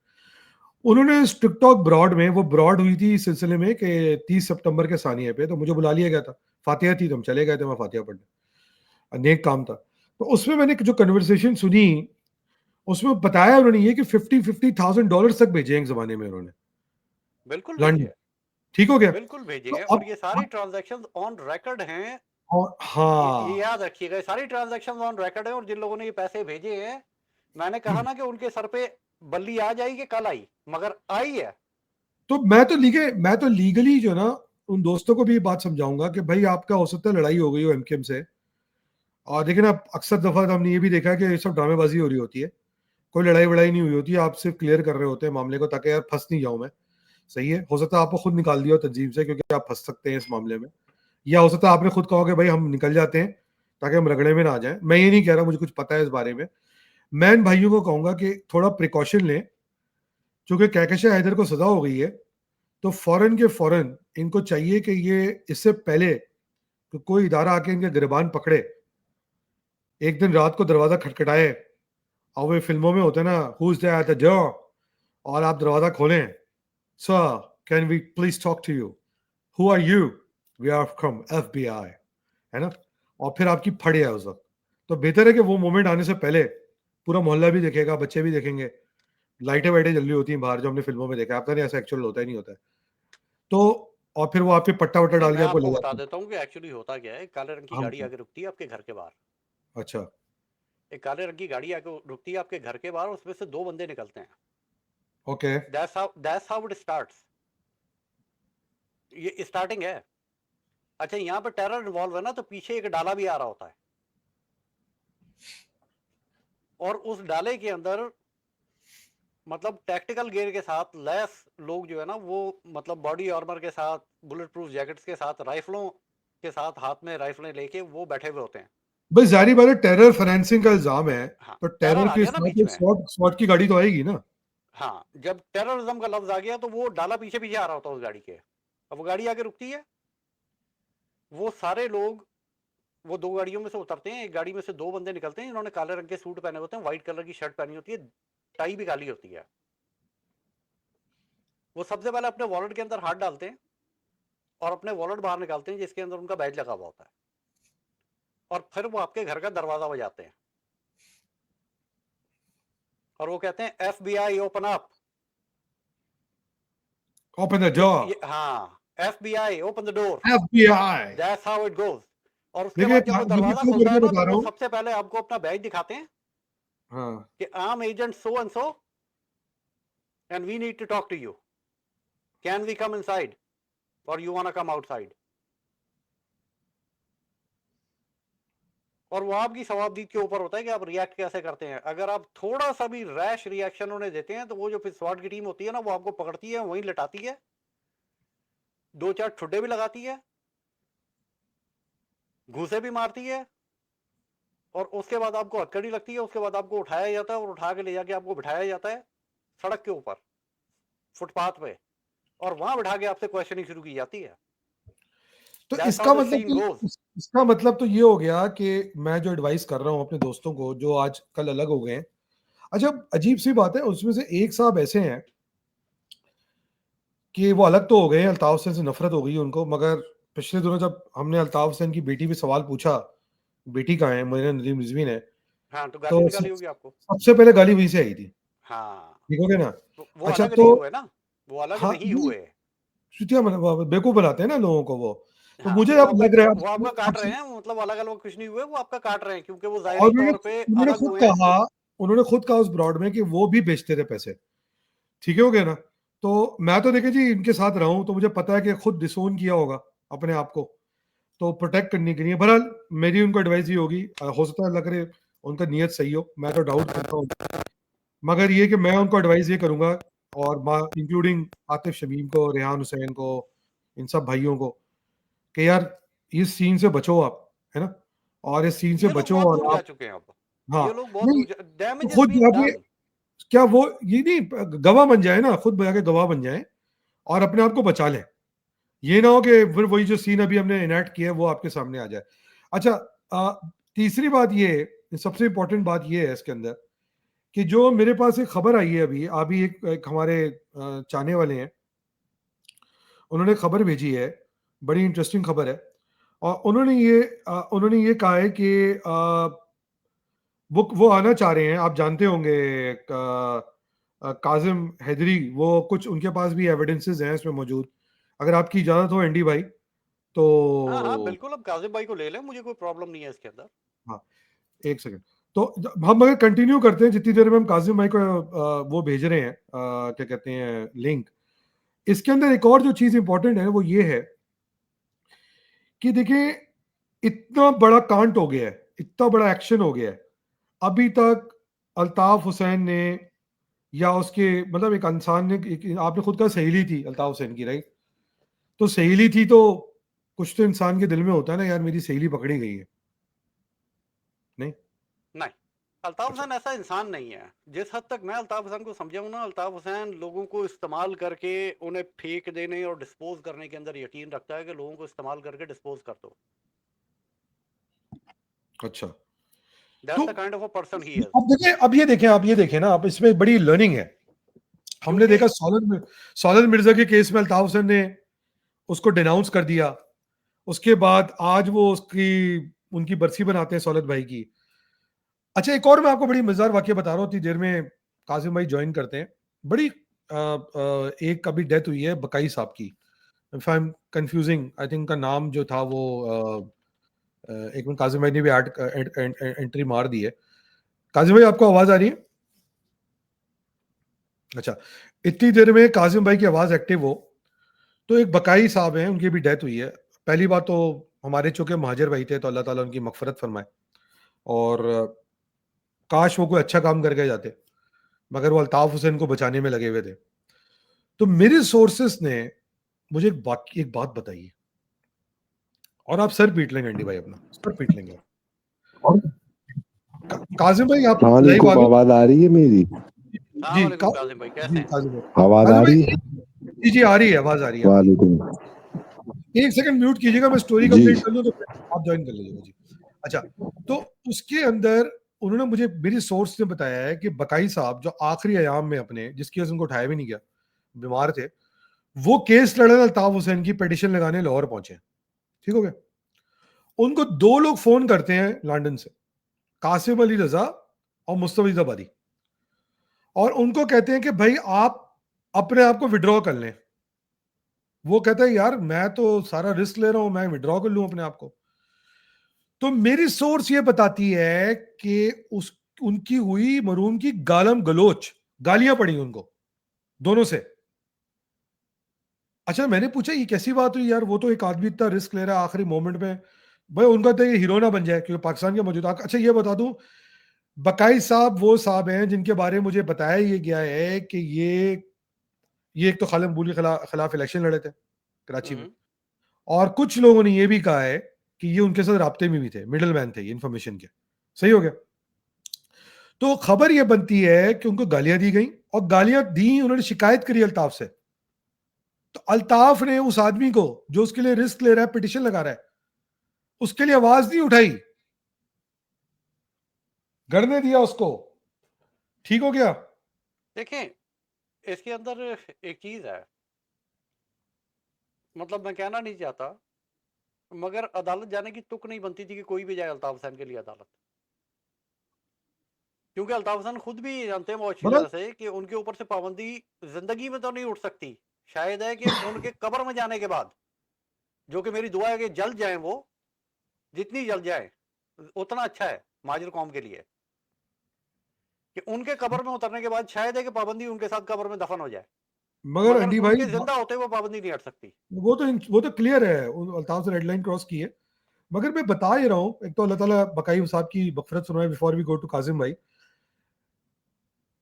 उन्होंने टिकटॉक ब्रॉड में, वो ब्रॉड हुई थी इस सिलसिले में कि 30 सितंबर के सानिया पे, तो मुझे बुला लिया गया था, फातिहा थी, तो हम चले गए थे, मैं फातिहा पढ़ने, नेक काम था। तो उसमें मैंने जो कन्वर्सेशन सुनी, उसमें बताया उन्होंने ये कि $50,000 तक भेजे एक जमाने में उन्होंने बिल्कुल लंदन। भेजे, ठीक हो गया। बिल्कुल भेजे तो हैं, और अब ये सारी ट्रांजैक्शंस ऑन रिकॉर्ड हैं। ये हाँ, याद रखिएगा, ये सारी ट्रांजैक्शंस ऑन रिकॉर्ड है, और जिन लोगों ने ये पैसे भेजे हैं, मैंने कहा ना कि उनके सर पे बल्ली आ जाएगी, कल आई, मगर आई है। तो मैं तो लीगली जो ना उन दोस्तों को भी ये बात समझाऊंगा कि भाई आपका हो सकता है लड़ाई हो गई हो एमकेएम से, और लेकिन अब अक्सर दफा तो हमने ये भी देखा है कि ये सब ड्रामेबाजी हो रही होती है, कोई लड़ाई वड़ाई नहीं हुई होती है, आप सिर्फ क्लियर कर रहे होते हैं मामले को ताकि यार फंस नहीं जाऊं मैं। सही है, हो सकता है आपको खुद निकाल दिया हो तंजीम से, क्योंकि आप फंस सकते हैं इस मामले में, या हो सकता है आपने खुद कहा कि भाई हम निकल जाते हैं ताकि हम रगड़े में ना आ जाएं। मैं ये नहीं कह रहा मुझे कुछ पता है इस बारे में, मैं इन भाइयों को कहूंगा कि थोड़ा प्रिकॉशन लें, क्योंकि कहकशा हैदर को सजा हो गई है, तो फौरन के फौरन इनको चाहिए कि ये इससे पहले कि कोई इदारा आके इनके गिरबान पकड़े, एक दिन रात को दरवाजा खटखटाए, और वे फिल्मों में होते हैं ना, who is there at the door, और आप दरवाजा खोलें, sir can we please talk to you, who are you, we are from FBI, है ना, और फिर आपकी फट है उस वक्त। तो बेहतर है कि वो मोमेंट आने से पहले पूरा मोहल्ला भी देखेगा, बच्चे भी देखेंगे, लाइटें वाइटें जल रही होती हैं बाहर, जो हमने फिल्मों में देखा है, आपका नहीं ऐसा एक्चुअल होता ही नहीं होता है। तो और फिर वो आप पे पट्टा वट्टा नहीं, डाल मैं के आपको आपको ले बता जाते हैं। देता हूँ कि एक्चुअली होता क्या है। एक काले रंग की हाँ गाड़ी बताओ। आके रुकती है आपके घर के बाहर, अच्छा। एक काले रंग की गाड़ी आके रुकती है आपके घर के बाहर, उसमें से दो बंदे निकलते हैं। Okay. That's how it starts. ये स्टार्टिंग है। अच्छा, यहाँ पे टेरर इन्वॉल्व है ना, तो पीछे एक डाला भी आ रहा होता है, और उस डाले के अंदर मतलब टैक्टिकल गियर के साथ लैस लोग जो है ना, वो मतलब बॉडी आर्मर के साथ, बुलेट प्रूफ जैकेट्स के साथ, राइफलों के साथ, हाथ में राइफलें लेके वो बैठे हुए होते हैं। भाई जारी बात है, टेरर फाइनेंसिंग का इल्जाम है, हाँ, तो टेरर टेरर आ के गया ना साथ बीच एक में। स्वॉट स्वॉट की गाड़ी तो आएगी ना। हाँ, जब टेररिज्म का लफ्ज आ गया तो वो डाला पीछे पीछे आ रहा होता है उस गाड़ी के। अब वो गाड़ी आके रुकती है, वो सारे लोग वो दो गाड़ियों में से उतरते हैं। एक गाड़ी में से दो बंदे निकलते हैं जिन्होंने काले रंग के सूट पहने होते हैं, व्हाइट कलर की शर्ट पहनी होती है, टाई भी काली होती है। वो सबसे पहले अपने वॉलेट के अंदर हाथ डालते हैं और अपने वॉलेट बाहर निकालते हैं जिसके अंदर उनका बैज लगा हुआ होता है, और फिर वो आपके घर का दरवाजा बजाते हैं और वो कहते हैं FBI open up. Open the door, हाँ, FBI open the door, FBI. That's how it goes. और उसके देखिए बाद जब वो मैं दरवाजा क्यों खुलता है करके ना, बता तो रहा वो हूँ। सबसे पहले आपको अपना बैज दिखाते हैं हाँ। कि I am agent so and so and we need to talk to you, can we come inside और you want to come outside. और वो आपकी सवाबदीद के ऊपर होता है कि आप रिएक्ट कैसे करते हैं। अगर आप थोड़ा सा भी रैश रिएक्शन उन्हें देते हैं, तो वो जो फिर स्वाट की टीम होती है ना, वो आपको पकड़ती है, वहीं लटाती है, दो चार ठुड्डे भी लगाती है, घूसे भी मारती है, और उसके बाद आपको हथकड़ी लगती है। उसके बाद आपको उठाया जाता है और उठा के ले जाके आपको बिठाया जाता है सड़क के ऊपर, फुटपाथ पे, और वहां बिठा के आपसे क्वेश्चनिंग शुरू की जाती है। तो that's how the scene goes. इसका मतलब तो ये हो गया कि मैं जो एडवाइस कर रहा हूँ अपने दोस्तों को जो आज कल अलग हो गए हैं। अच्छा, अजीब सी बात है, उसमें से एक साहब ऐसे हैं कि वो अलग तो हो गए हैं, अल्ताफ हुसैन से नफरत हो गई है उनको, मगर पिछले दिनों जब हमने अल्ताफ हुसैन की बेटी पे सवाल पूछा, बेटी कहाँ है, मेरे नदीम रिजवी ने, हाँ, तो गाली तो निकाली होगी आपको। सबसे पहले गाली वहीं से आई थी। हाँ, ठीक हो गया ना। वो अच्छा अलग तो नहीं हुए ना, वो अलग हाँ, नहीं हुए। चुतिया बेवकूफ बनाते हैं ना लोगों को वो। तो हाँ, मुझे अब लग रहा वो आपका है काट रहे हैं, मतलब अलग अलग कुछ नहीं हुए, वो आपका काट रहे हैं क्योंकि वो और जाहिरी तौर पे उन्होंने अलग खुद हुए हैं। कहा, उन्होंने खुद कहा उस ब्रॉड में कि वो भी बेचते थे पैसे। ठीक है, हो गया ना। तो मैं तो देखे जी इनके साथ रहा हूं, तो मुझे पता है कि खुद डिसोन किया होगा अपने आप को, तो प्रोटेक्ट करने के लिए। बहरहाल मेरी उनको एडवाइस ही होगी, हो सकता है लग रहे उनका नीयत सही हो, मैं तो डाउट करता हूँ, मगर ये कि मैं उनको एडवाइस ये करूंगा, और इंक्लूडिंग आतिफ शमीम को, रेहान हुसैन को, इन सब भाइयों को, कि यार इस सीन से बचो आप, है ना, और इस सीन से ये लोग बचो, बहुत दूर और जा आप। चुके हैं अब। हाँ। ये लोग बहुत नहीं, दूर, डैमेज तो इज खुद बीन जाके, डन। क्या वो ये नहीं गवाह बन जाए ना, खुद जाके गवाह बन जाए और अपने आप को बचा लें। ये ना हो कि फिर वही जो सीन अभी हमने इनैक्ट किया है वो आपके सामने आ जाए। अच्छा, तीसरी बात ये सबसे इंपॉर्टेंट बात ये है इसके अंदर कि जो मेरे पास एक खबर आई है अभी एक हमारे चाहने वाले हैं, उन्होंने खबर भेजी है, बड़ी इंटरेस्टिंग खबर है। और उन्होंने ये कहा है कि वो आना चाह रहे हैं, आप जानते होंगे, काजिम हैदरी, वो कुछ उनके पास भी एविडेंसेस हैं इसमें मौजूद। अगर आपकी इजाजत हो एंडी भाई तो। हाँ बिल्कुल, अब काजिम भाई को ले लें, मुझे कोई प्रॉब्लम नहीं है इसके अंदर। हाँ, एक सेकंड। तो हम अगर कंटिन्यू करते हैं, जितनी देर में हम काजिम भाई को वो भेज रहे हैं, क्या कहते हैं, लिंक। इसके अंदर एक और जो चीज इंपॉर्टेंट है वो ये है कि देखिए, इतना बड़ा कांड हो गया है, इतना बड़ा एक्शन हो गया है, अभी तक अल्ताफ हुसैन ने या उसके मतलब एक इंसान ने आपने खुद कहा सहेली थी अल्ताफ हुसैन की, राइट? तो सहेली थी तो कुछ तो इंसान के दिल में होता है ना, यार मेरी सहेली पकड़ी गई है, नहीं? नहीं, अल्ताफ अच्छा, हुसैन ऐसा इंसान नहीं है। जिस हद तक मैं अल्ताफ हुसैन को समझा हूं ना, अल्ताफ हुसैन लोगों को इस्तेमाल करके उन्हें फेंक देने और डिस्पोज करने के अंदर यकीन रखता है कि लोगों को इस्तेमाल करके डिस्पोज कर दो। अच्छा। तो that's the kind of a person he is. अब ये देखें ना, आप इसमें बड़ी लर्निंग है। हमने क्योंकि देखा सौलत मिर्जा के केस में अल्ताफ हुसैन ने उसको डिनाउंस कर दिया। उसके बाद आज वो उसकी उनकी बरसी बनाते हैं सौलत भाई की। अच्छा, एक और मैं आपको बड़ी मजेदार वाकया बता रहा हूँ, इतनी देर में कासिम भाई ज्वाइन करते हैं। बड़ी एक अभी डेथ हुई है बकाई साहब की, if I am confusing, I think का नाम जो था वो एक मिनट, कासिम भाई ने भी एंट्री मार दी है। कासिम भाई, आपको आवाज आ रही है? अच्छा, इतनी देर में कासिम भाई की आवाज एक्टिव हो, तो एक बकाई साहब हैं, उनकी भी डेथ हुई है। पहली बात तो हमारे चूंकि महाजिर भाई थे, तो अल्लाह ताला उनकी मगफरत फरमाए। और काश वो कोई अच्छा काम करके जाते, मगर वो अल्ताफ हुसैन को बचाने में लगे हुए थे। तो मेरे सोर्सेस ने मुझे एक बात बताई है, और आप सर पीट लेंगे एंडी भाई, अपना सर पीट लेंगे। काजिम भाई, आप लाइव आ वालेकुम, गए? आवाज आ रही है मेरी? जी वालेकुम काजिम भाई, कैसे जी हैं? काजिम भाई, आवाज आ रही है? जी जी, आ रही है, आवाज आ रही है आपकी। वालेकुम। एक सेकंड म्यूट कीजिएगा, मैं स्टोरी जी। कंप्लीट कर लूं तो आप ज्वाइन कर लीजिएगा जी। अच्छा, तो उसके अंदर उन्होंने मुझे, मेरी सोर्स ने बताया है कि बकाई साहब जो आखिरी अयाम में अपने, जिसकी वजह से उनको उठाया भी नहीं गया, बीमार थे, वो केस लड़ने अल्ताफ हुसैन की पिटीशन लगाने लाहौर पहुंचे। ठीक हो गया? उनको दो लोग फोन करते हैं लंदन से, कासिम अली रजा और मुस्तफिजाबादी, और उनको कहते हैं कि भाई आप अपने आप को विड्रॉ कर लें। वो कहता है यार मैं तो सारा रिस्क ले रहा हूं, मैं विड्रॉ कर लूं अपने आप को। तो मेरी सोर्स ये बताती है कि उस उनकी हुई मरूम की गालम गलोच, गालियां पड़ी उनको दोनों से। अच्छा, मैंने पूछा ये कैसी बात हुई यार, वो तो एक आदमी इतना रिस्क ले रहा है आखिरी मोमेंट में, भाई उनका तो ये हीरो ना बन जाए क्योंकि पाकिस्तान के मौजूद। अच्छा, ये बता दूं, बकाई साहब वो साहब हैं जिनके बारे में मुझे बताया ये गया है कि ये एक तो खालिद मकबूल के खिलाफ इलेक्शन लड़े थे कराची में, और कुछ लोगों ने ये भी कहा है कि ये उनके साथ राब्ते में भी थे, मिडल मैन थे ये इन्फॉर्मेशन के। सही हो गया? तो खबर ये बनती है कि उनको गालियां दी गई, और गालियां दी, उन्होंने शिकायत करी अल्ताफ से। तो अल्ताफ ने उस आदमी को जो उसके लिए रिस्क ले रहा है, पिटिशन लगा रहा है, उसके लिए आवाज नहीं उठाई, गड़ने दिया उसको। ठीक हो गया? देखें, इसके अंदर एक चीज है, मतलब मैं कहना नहीं चाहता, मगर अदालत जाने की तुक नहीं बनती थी कि कोई भी जाए अल्ताफ हुसैन के लिए अदालत। क्योंकि अल्ताफ हुसैन खुद भी जानते हैं बहुत अच्छी तरह मतलब से कि उनके ऊपर से पाबंदी जिंदगी में तो नहीं उठ सकती। शायद है कि उनके कब्र में जाने के बाद, जो कि मेरी दुआ है कि जल्द जाए, वो जितनी जल्द जाए उतना अच्छा है माजिर कौम के लिए, कि उनके कब्र में उतरने के बाद शायद है कि पाबंदी उनके साथ कब्र में दफन हो जाए, मगर मगर अंडी भाई, उनके जिंदा होते वो पाबंदी नहीं हट सकती। वो तो क्लियर है, अल्ताफ से रेड लाइन क्रॉस की है। मगर मैं बता ही रहा हूं, एक तो अल्लाह ताला बकाई साहब की मगफिरत फरमाए, before we go to Kazim भाई,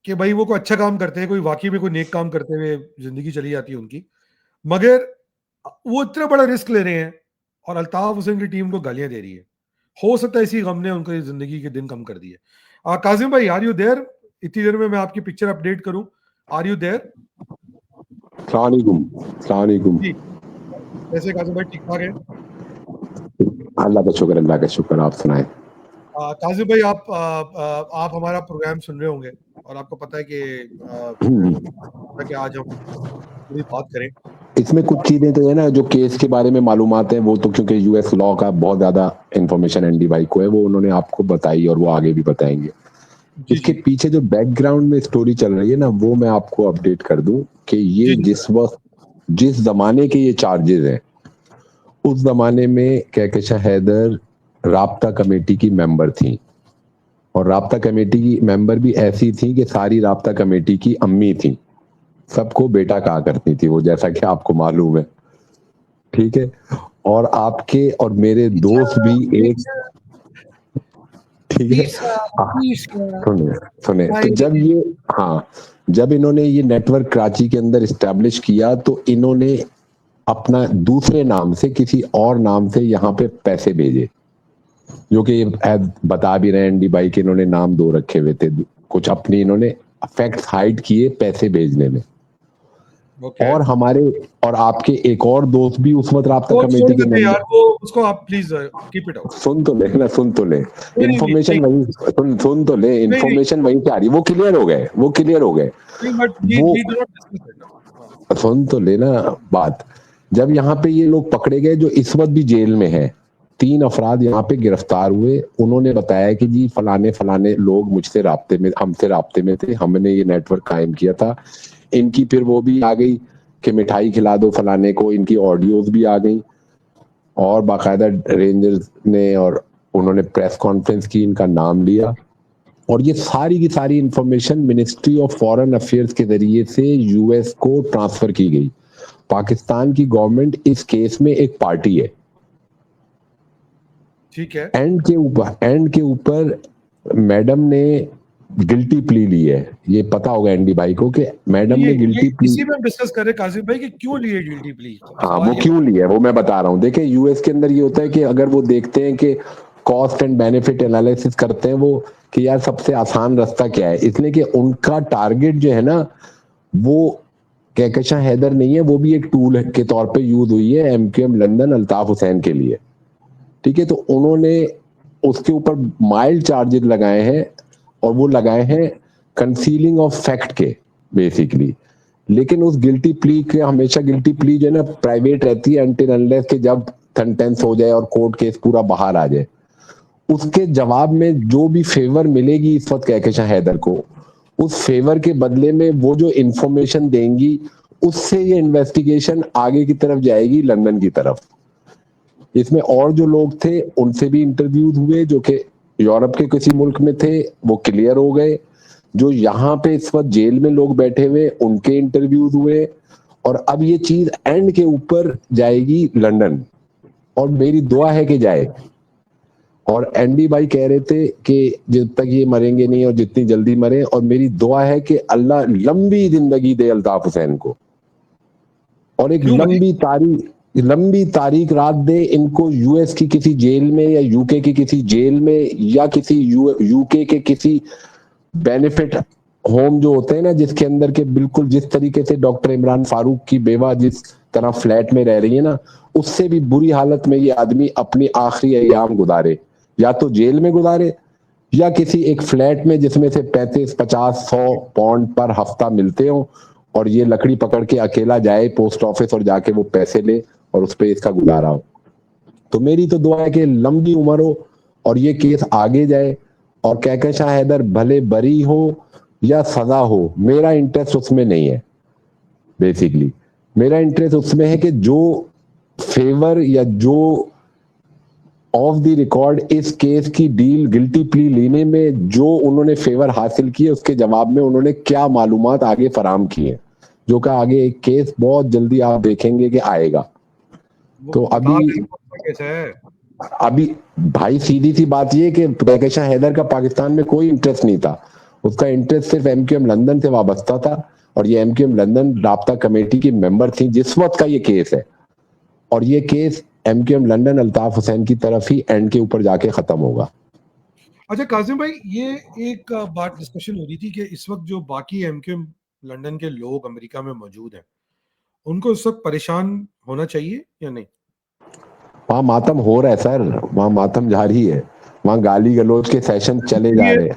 कि भाई वो कोई अच्छा काम करते हैं, कोई वाकई में कोई नेक काम करते हुए जिंदगी चली जाती है उनकी, मगर वो इतना बड़ा रिस्क ले रहे हैं और अल्ताफ हुसैन की टीम को गालियां दे रही है। हो सकता है इसी गम ने उनकी जिंदगी के दिन कम कर दिए। काजिम भाई, आर यू देयर? इतनी देर में मैं आपकी पिक्चर अपडेट करूं, आर यू देयर? सलामुकुम। कैसे काजिम भाई, ठीक ठाक है? अल्लाह का शुक्र, अल्लाह का शुक्र। आप सुनाए? काजिम भाई, आप हमारा प्रोग्राम सुन रहे होंगे और आपको पता है कि आज हम थोड़ी बात करें। इसमें कुछ चीजें तो है ना जो केस के बारे में मालूमात है, वो तो क्योंकि यूएस लॉ का बहुत ज्यादा इंफॉर्मेशन एनडी भाई को है, वो उन्होंने आपको बताई और वो आगे भी बताएंगे। जी इसके जी पीछे जो बैकग्राउंड में स्टोरी चल रही है ना, वो मैं आपको अपडेट कर दूं कि ये जी जी जिस जमाने के ये चार्जेस हैं, उस जमाने में कहकशा हैदर राब्ता कमेटी की मेंबर थी, और राब्ता कमेटी की मेंबर भी ऐसी थी कि सारी राब्ता कमेटी की अम्मी थी, सबको बेटा कहा करती थी वो, जैसा कि आपको मालूम है। ठीक है। और आपके और मेरे दोस्त भी एक, ठीक है। सुने सुने तो जब ये, हाँ, जब इन्होंने ये नेटवर्क कराची के अंदर इस्टेब्लिश किया तो इन्होंने अपना दूसरे नाम से किसी और नाम से यहाँ पे पैसे भेजे, जो कि बता भी रहे हैं एनडी भाई के, इन्होंने नाम दो रखे हुए थे, कुछ अपनी इन्होंने फैक्ट्स हाइड किए पैसे भेजने में। ओके। और हमारे और आपके एक और दोस्त भी उस वक्त राब्ता वो छोड़ कमेटी के देते यार, मेंबर। वो उसको आप प्लीज कीप इट आउट। सुन तो ले ना, सुन तो ले, नहीं नहीं नहीं इंफॉर्मेशन वही, सुन तो ले, नहीं नहीं इंफॉर्मेशन वहीं से आ रही, वो क्लियर हो गए, वो क्लियर हो गए। नहीं, बट वो we do not discuss it now. सुन तो लेना बात। जब यहाँ पे ये लोग पकड़े गए जो इस वक्त भी जेल में हैं, 3 अफराद यहाँ पे गिरफ्तार हुए, उन्होंने बताया कि जी फलाने फलाने लोग मुझसे राब्ते में, हमसे राब्ते में थे, हमने ये नेटवर्क कायम किया था। इनकी फिर वो भी आ गई कि मिठाई खिला दो फलाने को, इनकी ऑडियोज भी आ गई, और बाकायदा रेंजर्स ने और उन्होंने प्रेस कॉन्फ्रेंस की, इनका नाम लिया, और ये सारी की सारी information ministry of foreign affairs के जरिए से यूएस को ट्रांसफर की गई। पाकिस्तान की गवर्नमेंट इस केस में एक पार्टी है। ठीक है। एंड के ऊपर मैडम ने गिल्टी प्ली ली है, ये पता होगा एनडी भाई को कि मैडम ने गिल्टी प्ली। इसी में हम डिस्कस कर रहे हैं काजिम भाई कि क्यों लिए गिल्टी प्ली। हाँ, वो क्यों लिया है वो मैं बता रहा हूँ। देखिए यूएस के अंदर ये होता है कि अगर वो देखते हैं कि कॉस्ट एंड बेनिफिट एनालिसिस करते हैं वो, कि यार सबसे आसान रास्ता क्या है, इसलिए कि उनका टारगेट जो है ना, वो कहकशा हैदर नहीं है, वो भी एक टूल के तौर पे यूज हुई है एमक्यूएम लंदन अल्ताफ हुसैन के लिए। ठीक है, तो उन्होंने उसके ऊपर माइल्ड चार्जेस लगाए हैं, और वो लगाए हैं कंसीलिंग ऑफ फैक्ट के बेसिकली। लेकिन उस गिल्टी प्ली के, हमेशा गिल्टी प्ली जो है ना प्राइवेट रहती है अनटिल अनलेस कि जब सेंटेंस हो जाए और कोर्ट केस पूरा बाहर आ जाए। उसके जवाब में जो भी फेवर मिलेगी इस वक्त कहकशा हैदर को, उस फेवर के बदले में वो जो इंफॉर्मेशन देंगी, उससे ये इन्वेस्टिगेशन आगे की तरफ जाएगी, लंदन की तरफ। इसमें और जो लोग थे उनसे भी इंटरव्यूज हुए, जो कि यूरोप के किसी मुल्क में थे, वो क्लियर हो गए। जो यहाँ पे इस वक्त जेल में लोग बैठे हुए, उनके इंटरव्यूज हुए, और अब ये चीज एंड के ऊपर जाएगी लंदन, और मेरी दुआ है कि जाए। और एनडी भाई कह रहे थे कि जब तक ये मरेंगे नहीं और जितनी जल्दी मरे, और मेरी दुआ है कि अल्लाह लंबी जिंदगी दे अल्ताफ हुसैन को, और एक लंबी तारीख रात दे इनको, यूएस की किसी जेल में या यूके की किसी जेल में या किसी यूके के किसी बेनिफिट होम जो होते हैं ना, जिसके अंदर के बिल्कुल जिस तरीके से डॉक्टर इमरान फारूक की बेवा जिस तरह फ्लैट में रह रही है ना, उससे भी बुरी हालत में ये आदमी अपनी आखिरी अयाम गुजारे, या तो जेल में गुजारे या किसी एक फ्लैट में जिसमें से 35, 50, 100 पाउंड पर हफ्ता मिलते हो, और ये लकड़ी पकड़ के अकेला जाए पोस्ट ऑफिस और जाके वो पैसे ले और उस पर इसका गुजारा हो। तो मेरी तो दुआ है कि लंबी उम्र हो और ये केस आगे जाए, और कहकशा हैदर भले बरी हो या सजा हो, मेरा इंटरेस्ट उसमें नहीं है। बेसिकली मेरा इंटरेस्ट उसमें है कि जो फेवर या जो ऑफ द रिकॉर्ड इस केस की डील गिल्टी प्ली लेने में जो उन्होंने फेवर हासिल किए, उसके जवाब में उन्होंने क्या मालूमात आगे फराम किए, जो कि आगे एक केस बहुत जल्दी आप देखेंगे कि आएगा। तो अभी भाई सीधी सी बात ये कि कहकशा हैदर का पाकिस्तान में कोई इंटरेस्ट नहीं था, उसका इंटरेस्ट सिर्फ एमक्यूएम लंदन से वाबस्ता था, और ये एमक्यूएम लंदन राब्ता कमेटी की मेंबर थी जिस वक्त का ये केस है, और ये case MQM London Altaf Hussain की तरफ ही एंड के ऊपर जाके खत्म होगा। अच्छा काजिम भाई, ये एक बात डिस्कशन हो रही थी कि इस वक्त जो बाकी एमक्यूएम लंदन के लोग अमेरिका में मौजूद हैं, उनको इस वक्त परेशान होना चाहिए या नहीं? वहां मातम हो रहा है सर, वहां मातम जारी है, वहाँ गाली गलौज के सेशन चले जा रहे हैं।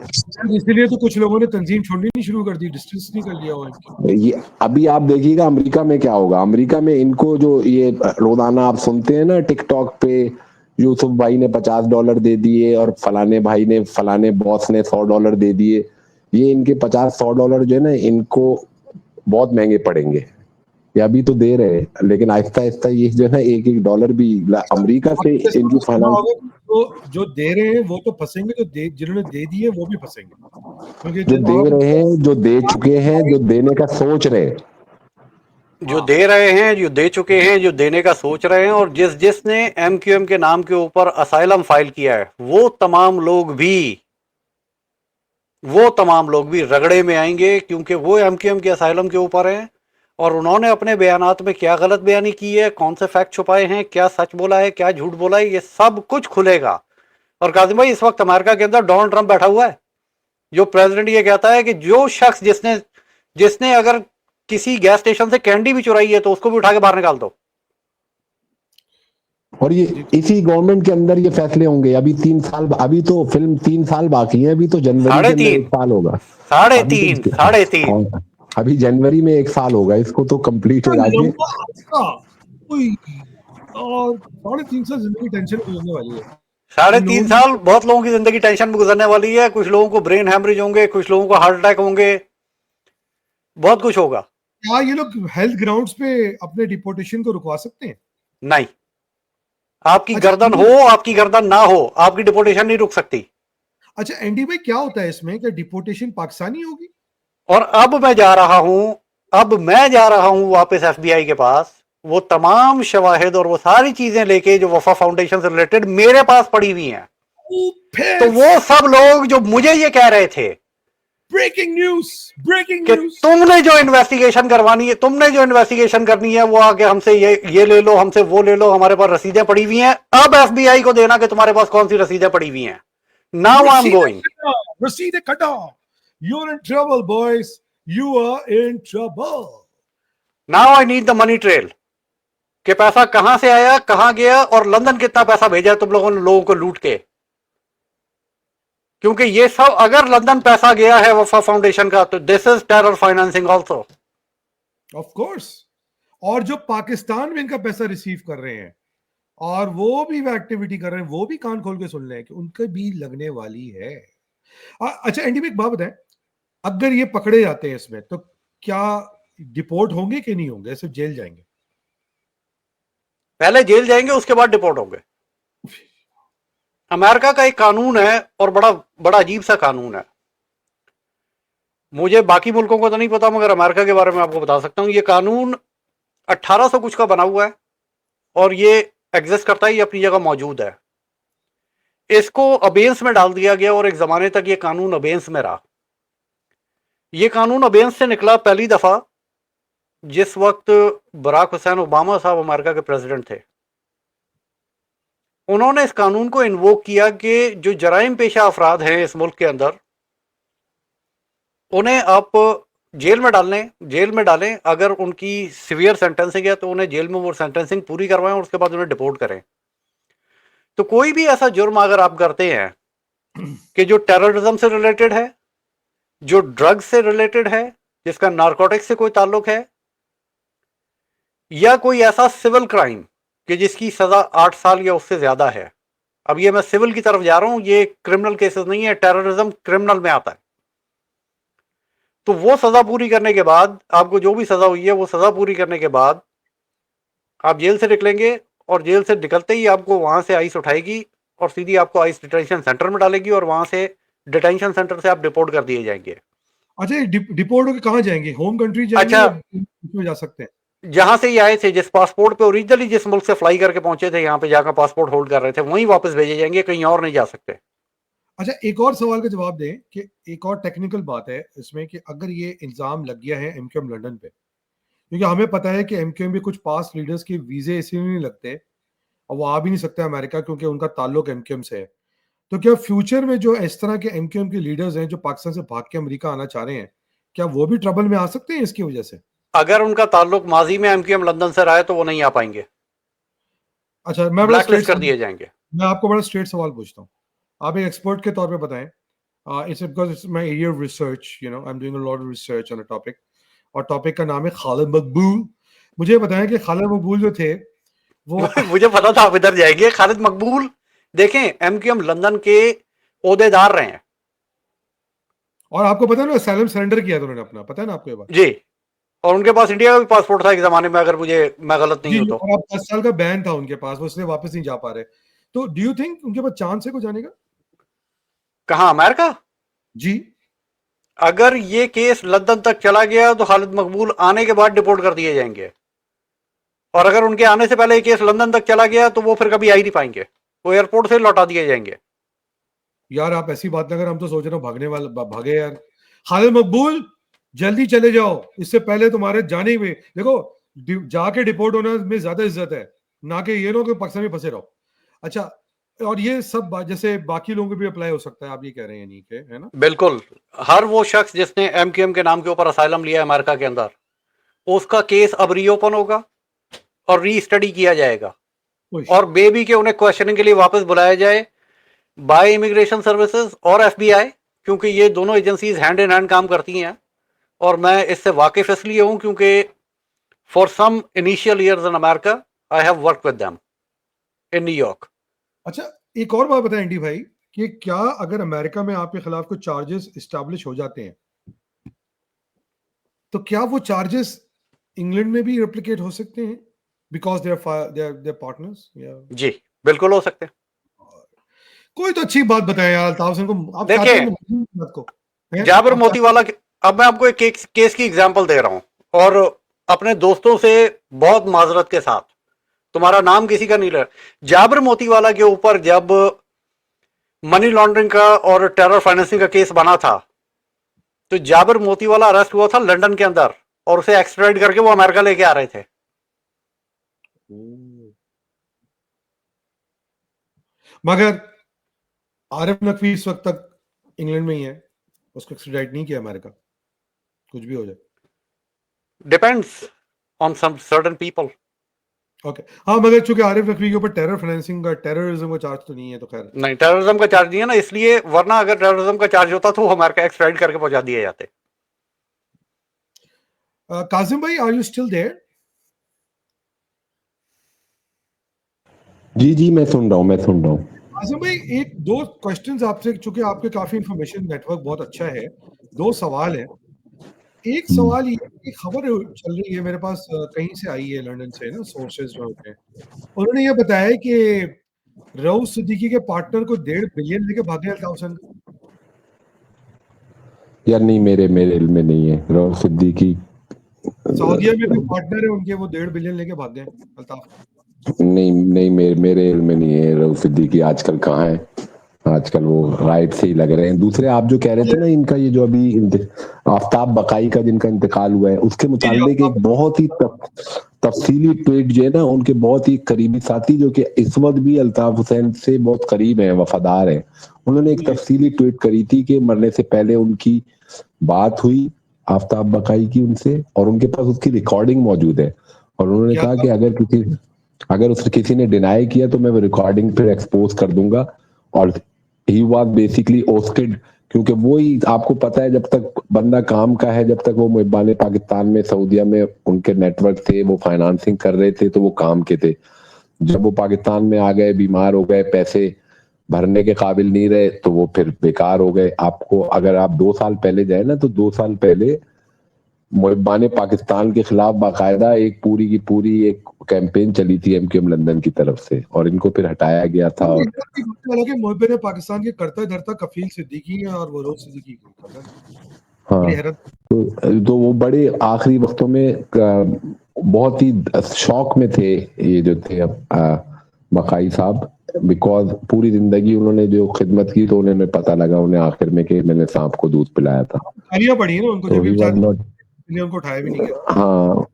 इसीलिए तो कुछ लोगों ने तंजीम छोड़नी नहीं शुरू कर दी, डिस्टेंस नहीं कर लिया हो। ये अभी आप देखिएगा अमेरिका में क्या होगा। अमेरिका में इनको जो ये रोजाना आप सुनते हैं ना टिकटॉक पे, यूसुफ भाई ने $50 दे दिए और फलाने भाई ने, फलाने बॉस ने $100 दे दिए। ये इनके $50-100 जो है ना, इनको बहुत महंगे पड़ेंगे। ये अभी तो दे रहे हैं, लेकिन आहिस्ता आहिस्ता ये जो है ना $1-1 भी अमेरिका से इनकी फाइनेंस, तो जो दे रहे हैं वो तो फंसेंगे, जो जिन्होंने दे दिए वो भी फंसेंगे, क्योंकि जो दे रहे हैं, जो दे चुके हैं, जो देने का सोच रहे हैं, जो दे रहे हैं, जो दे चुके हैं, जो देने का सोच रहे हैं, और जिसने एमक्यूएम के नाम के ऊपर असाइलम फाइल किया है, वो तमाम लोग भी रगड़े में आएंगे, क्योंकि वो एमक्यूएम के असाइलम के ऊपर हैं और उन्होंने अपने बयानात में क्या गलत बयानी की है, कौन से फैक्ट छुपाए हैं, क्या सच बोला है, क्या झूठ बोला है, ये सब कुछ खुलेगा। और काजिम भाई, इस वक्त अमेरिका के अंदर डोनाल्ड ट्रंप बैठा हुआ है, जो प्रेसिडेंट ये कहता है कि जो शख्स जिसने अगर किसी गैस स्टेशन से कैंडी भी चुराई है तो उसको भी उठा के बाहर निकाल दो। और ये इसी गवर्नमेंट के अंदर ये फैसले होंगे। अभी 3 साल, अभी तो फिल्म 3 साल बाकी है, अभी तो जनवरी के अंदर 1 साल होगा। 3.5 अभी जनवरी में 1 साल होगा इसको तो कंप्लीट हो जाके। और 3.5 साल जिंदगी टेंशन में गुजरने वाली है। 3.5 साल बहुत लोगों की जिंदगी टेंशन में गुजरने वाली है। कुछ लोगों को ब्रेन हैमरेज होंगे, कुछ लोगों को हार्ट अटैक होंगे, बहुत कुछ होगा। क्या ये लोग हेल्थ ग्राउंड्स पे अपने डिपोर्टेशन को रुकवा सकते हैं? नहीं, आपकी गर्दन हो, आपकी गर्दन ना हो, आपकी डिपोर्टेशन नहीं रुक सकती। अच्छा एंडी भाई, क्या होता है इसमें, क्या डिपोर्टेशन पाकिस्तानी होगी? और अब मैं जा रहा हूं वापस एफबीआई के पास, वो तमाम शवाहिद और वो सारी चीजें लेके जो वफा फाउंडेशन से रिलेटेड मेरे पास पड़ी हुई हैं। तो वो सब लोग जो मुझे ये कह रहे थे, ब्रेकिंग न्यूज कि तुमने जो इन्वेस्टिगेशन करवानी है, तुमने जो इन्वेस्टिगेशन करनी है, वो आके हमसे ये ले लो, हमसे वो ले लो, हमारे पास रसीदें पड़ी हुई हैं, अब एफबीआई को देना कि तुम्हारे पास कौन सी रसीदें पड़ी हुई हैं। Now I am going. रसीदें कटो, you are in trouble boys, you are in trouble. Now I need the money trail, कि पैसा कहां से आया, कहां गया, और लंदन कितना पैसा भेजा तुम लोगों ने लोगों को लूट के। क्योंकि ये सब, अगर लंदन पैसा गया है वफा फाउंडेशन का, तो this is terror financing also, of course. और जो पाकिस्तान में इनका पैसा रिसीव कर रहे हैं और वो भी एक्टिविटी कर रहे हैं, वो भी कान खोल के सुन रहे हैं कि उनके भी लगने वाली है। अच्छा एंडी, एक बात बताएं, अगर ये पकड़े जाते हैं इसमें, तो क्या डिपोर्ट होंगे कि नहीं होंगे, सिर्फ जेल जाएंगे? पहले जेल जाएंगे, उसके बाद डिपोर्ट होंगे। अमेरिका का एक कानून है, और बड़ा अजीब सा कानून है। मुझे बाकी मुल्कों को तो नहीं पता, मगर अमेरिका के बारे में आपको बता सकता हूं। ये कानून 1800 कुछ का बना हुआ है, और ये एग्जिस्ट करता है, ये अपनी जगह मौजूद है। इसको अबेंस में डाल दिया गया, और एक जमाने तक ये कानून अबेंस में रहा। ये कानून अबेंस से निकला पहली दफा जिस वक्त बराक हुसैन ओबामा साहब अमेरिका के प्रेसिडेंट थे। उन्होंने इस कानून को इन्वोक किया कि जो जराइम पेशा अफराद हैं इस मुल्क के अंदर, उन्हें आप जेल में डालें। अगर उनकी सीवियर सेंटेंसिंग है तो उन्हें जेल में वो सेंटेंसिंग पूरी करवाएं, और उसके बाद उन्हें डिपोर्ट करें। तो कोई भी ऐसा जुर्म अगर आप करते हैं कि जो टेररिज्म से रिलेटेड है, जो ड्रग्स से रिलेटेड है, जिसका नारकोटिक्स से कोई ताल्लुक है, या कोई ऐसा सिविल क्राइम कि जिसकी सजा 8 साल या उससे ज्यादा है। अब ये मैं सिविल की तरफ जा रहा हूं, ये क्रिमिनल केसेस नहीं है, टेररिज्म क्रिमिनल में आता है। तो वो सजा पूरी करने के बाद, आपको जो भी सजा हुई है, वो सजा पूरी करने के बाद आप जेल से निकलेंगे, और जेल से निकलते ही आपको वहां से आइस उठाएगी और सीधी आपको आइस डिटेंशन सेंटर में डालेगी, और वहां से डिटेंशन सेंटर से आप डिपोर्ट कर दिए जाएंगे। अच्छा, डिपोर्ट होकर कहां जाएंगे? होम कंट्री जाएंगे? अच्छा, जा सकते हैं जहां से ये आए थे, जिस पासपोर्ट पे ओरिजिनली जिस मुल्क से फ्लाई करके पहुंचे थे, यहाँ पे जाकर पासपोर्ट होल्ड कर रहे थे, वहीं वापस भेजे जाएंगे, कहीं और नहीं जा सकते। अच्छा, एक और सवाल का जवाब दें कि एक और टेक्निकल बात है इसमें, कि अगर ये इल्जाम लग गया है एमक्यूएम लंदन पे, क्योंकि हमें पता है कि एमक्यूएम भी कुछ पास्ट लीडर्स के वीजे इसलिए नहीं लगते और वो आ भी नहीं सकते अमेरिका, क्योंकि उनका ताल्लुक एमक्यूएम से है। तो क्या फ्यूचर में जो इस तरह के एमक्यूएम के लीडर्स हैं जो पाकिस्तान से भाग के अमेरिका आना चाह रहे हैं, क्या वो भी ट्रबल में आ सकते हैं इसकी वजह से? अगर उनका ताल्लुक माजी में एमक्यूएम लंदन से रहा है तो वो नहीं आ पाएंगे। अच्छा, मैं ब्लैकलिस्ट कर दिए जाएंगे। मैं आपको बड़ा स्ट्रेट सवाल पूछता हूँ, आप एक एक्सपर्ट के तौर पे बताएं. It's because it's my area of research, I'm doing a lot of research on a topic. और टॉपिक का नाम है खालिद मकबूल. मुझे बताएं कि खालिद मकबूल जो थे वो मुझे पता था आप इधर जाएंगे. खालिद मकबूल देखें एमक्यूएम लंदन के ओहदेदार रहे हैं. और आपको पता है ना असylum सरेंडर किया था उन्होंने अपना, पता है ना आपको ये बात? जी, और उनके पास इंडिया का भी पासपोर्ट था एक जमाने में, अगर मैं गलत नहीं जी, हूं तो. और अब 10 साल का बैन था उनके पास, वो इसलिए वापस नहीं जा पा रहे. तो डू यू थिंक उनके पास चांस है को जाने का? कहाँ, अमेरिका? जी. अगर ये केस लंदन तक चला गया तो खालिद मकबूल आने के बाद डिपोर्ट कर दिए जाएंगे, और अगर उनके आने से पहले ये केस लंदन तक चला गया तो वो फिर कभी आ ही नहीं पाएंगे, वो एयरपोर्ट से लौटा दिए जाएंगे. यार आप ऐसी बात ना कर, हम तो सोच रहे हो भागने वाले भागे यार. खालिद मकबूल जल्दी चले जाओ, इससे पहले तुम्हारे जाने में देखो जाके डिपोर्ट होने में ज्यादा इज्जत है, ना कि ये लोग पाकिस्तान में फंसे रहो. अच्छा, और ये सब जैसे बाकी लोगों को भी अप्लाई हो सकता है, आप ये कह रहे हैं नहीं के, है ना? बिल्कुल. हर वो शख्स जिसने एमक्यूएम के नाम के ऊपर असाइलम लिया है अमेरिका के अंदर, उसका केस अब रीओपन होगा और री स्टडी किया जाएगा, और बेबी के उन्हें क्वेश्चनिंग के लिए वापस बुलाया जाए बाय इमिग्रेशन सर्विसेज और एफबीआई, क्योंकि ये दोनों एजेंसीज हैंड इन हैंड काम करती हैं. और मैं इससे वाकिफ इसलिए हूं क्योंकि for some initial years in America I have work with them in New York. अच्छा, एक और बात बताएं एंडी भाई, कि क्या अगर अमेरिका में आपके खिलाफ कुछ चार्जेस एस्टैब्लिश हो जाते हैं तो क्या वो चार्जेस इंग्लैंड में भी रेप्लिकेट हो सकते हैं, बिकॉज दे आर पार्टनर्स? जी बिल्कुल हो सकते हैं. कोई तो अच्छी बात बताएं यार अल्ताफ सिंह को, आप देखिए, चाहते हैं बात को, जाबिर मोतीवाला अब मैं आपको एक केस की एग्जांपल दे रहा हूं, और अपने दोस्तों से बहुत माजरत के साथ, तुम्हारा नाम किसी का नहीं ले. जाबिर मोतीवाला के ऊपर जब मनी लॉन्ड्रिंग का और टेरर फाइनेंसिंग का केस बना था, तो जाबिर मोतीवाला अरेस्ट हुआ था लंदन के अंदर, और उसे एक्सट्राडिट करके वो अमेरिका लेके आ रहे थे. मगर आरिफ नकवी इस वक्त तक इंग्लैंड में ही है, उसको एक्सट्राडिट नहीं किया अमेरिका, कुछ भी हो जाए. Depends on some certain people. Okay, हाँ, मगर चूंकि आरिफ नकवी के ऊपर टेरर फाइनेंसिंग का, टेररिज्म का चार्ज तो नहीं है, तो खैर नहीं, टेररिज्म का चार्ज नहीं है ना, इसलिए, वरना अगर टेररिज्म का चार्ज होता तो वो अमेरिका एक्सट्राडिट करके पहुंचा दिए जाते. काजिम भाई, आर यू स्टिल देयर? जी जी, मैं सुन रहा हूँ. काजिम भाई, एक दो क्वेश्चंस आपसे, चूंकि आपके काफी इंफॉर्मेशन नेटवर्क बहुत अच्छा है, दो सवाल है. एक सवाल ये, एक खबर चल रही है मेरे पास, कहीं से आई है, लंदन से ना, सोर्सेज जो होते हैं, उन्होंने ये बताया है कि रऊफ सिद्दीकी के पार्टनर को 1.5 बिलियन लेके भागे अल्ताफ सिंह. यार नहीं, मेरे इल्म में नहीं है. रऊफ सिद्दीकी सऊदीया में भी पार्टनर है उनके, वो 1.5 बिलियन लेके भाग गए अल्ताफ. नहीं, मेरे इल्म में नहीं है. रऊफ सिद्दीकी आजकल कहाँ है? आजकल वो राइट से ही लग रहे हैं. दूसरे आप जो कह रहे थे ना, इनका ये जो अभी आफ्ताब बकाई का जिनका इंतकाल हुआ है, उसके मुताबिक एक बहुत ही तफसीली ट्वीट जो है ना, उनके बहुत ही करीबी साथी जो कि इस वक्त भी अल्ताफ हुसैन से बहुत करीब हैं, वफादार हैं, उन्होंने एक तफसीली ट्वीट करी थी कि मरने से पहले उनकी बात हुई आफ्ताब बकाई की उनसे, और उनके पास उसकी रिकॉर्डिंग मौजूद है. और उन्होंने कहा कि अगर उसे किसी ने डिनाई किया तो मैं वो रिकॉर्डिंग फिर एक्सपोज कर दूंगा. और ही वाज बेसिकली ओस्टेड, क्योंकि वो ही आपको पता है, जब तक बंदा काम का है, जब तक वो मुहिबान पाकिस्तान में, सऊदीया में उनके नेटवर्क थे, वो फाइनेंसिंग कर रहे थे, तो वो काम के थे. जब वो पाकिस्तान में आ गए, बीमार हो गए, पैसे भरने के काबिल नहीं रहे, तो वो फिर बेकार हो गए. आपको अगर आप 2 साल पहले जाए ना, तो 2 साल पहले मुहिबान पाकिस्तान के खिलाफ बाकायदा एक पूरी की पूरी एक कैंपेन चली थी एमक्यूएम लंदन की तरफ से, और इनको फिर हटाया गया था. और मुहिबान पाकिस्तान के करता धरता कफील सिद्दीकी है और वो रोज सिद्दीकी. हाँ, तो वो बड़े आखिरी वक्तों में बहुत ही शौक में थे ये जो थे बकाई साहब, बिकॉज पूरी जिंदगी उन्होंने जो खिदमत की, तो उन्हें पता लगा उन्हें आखिर में कि मैंने सांप को दूध पिलाया था. पड़ी है ना उनको, जब भी उनको उठाया भी नहीं गया. हाँ.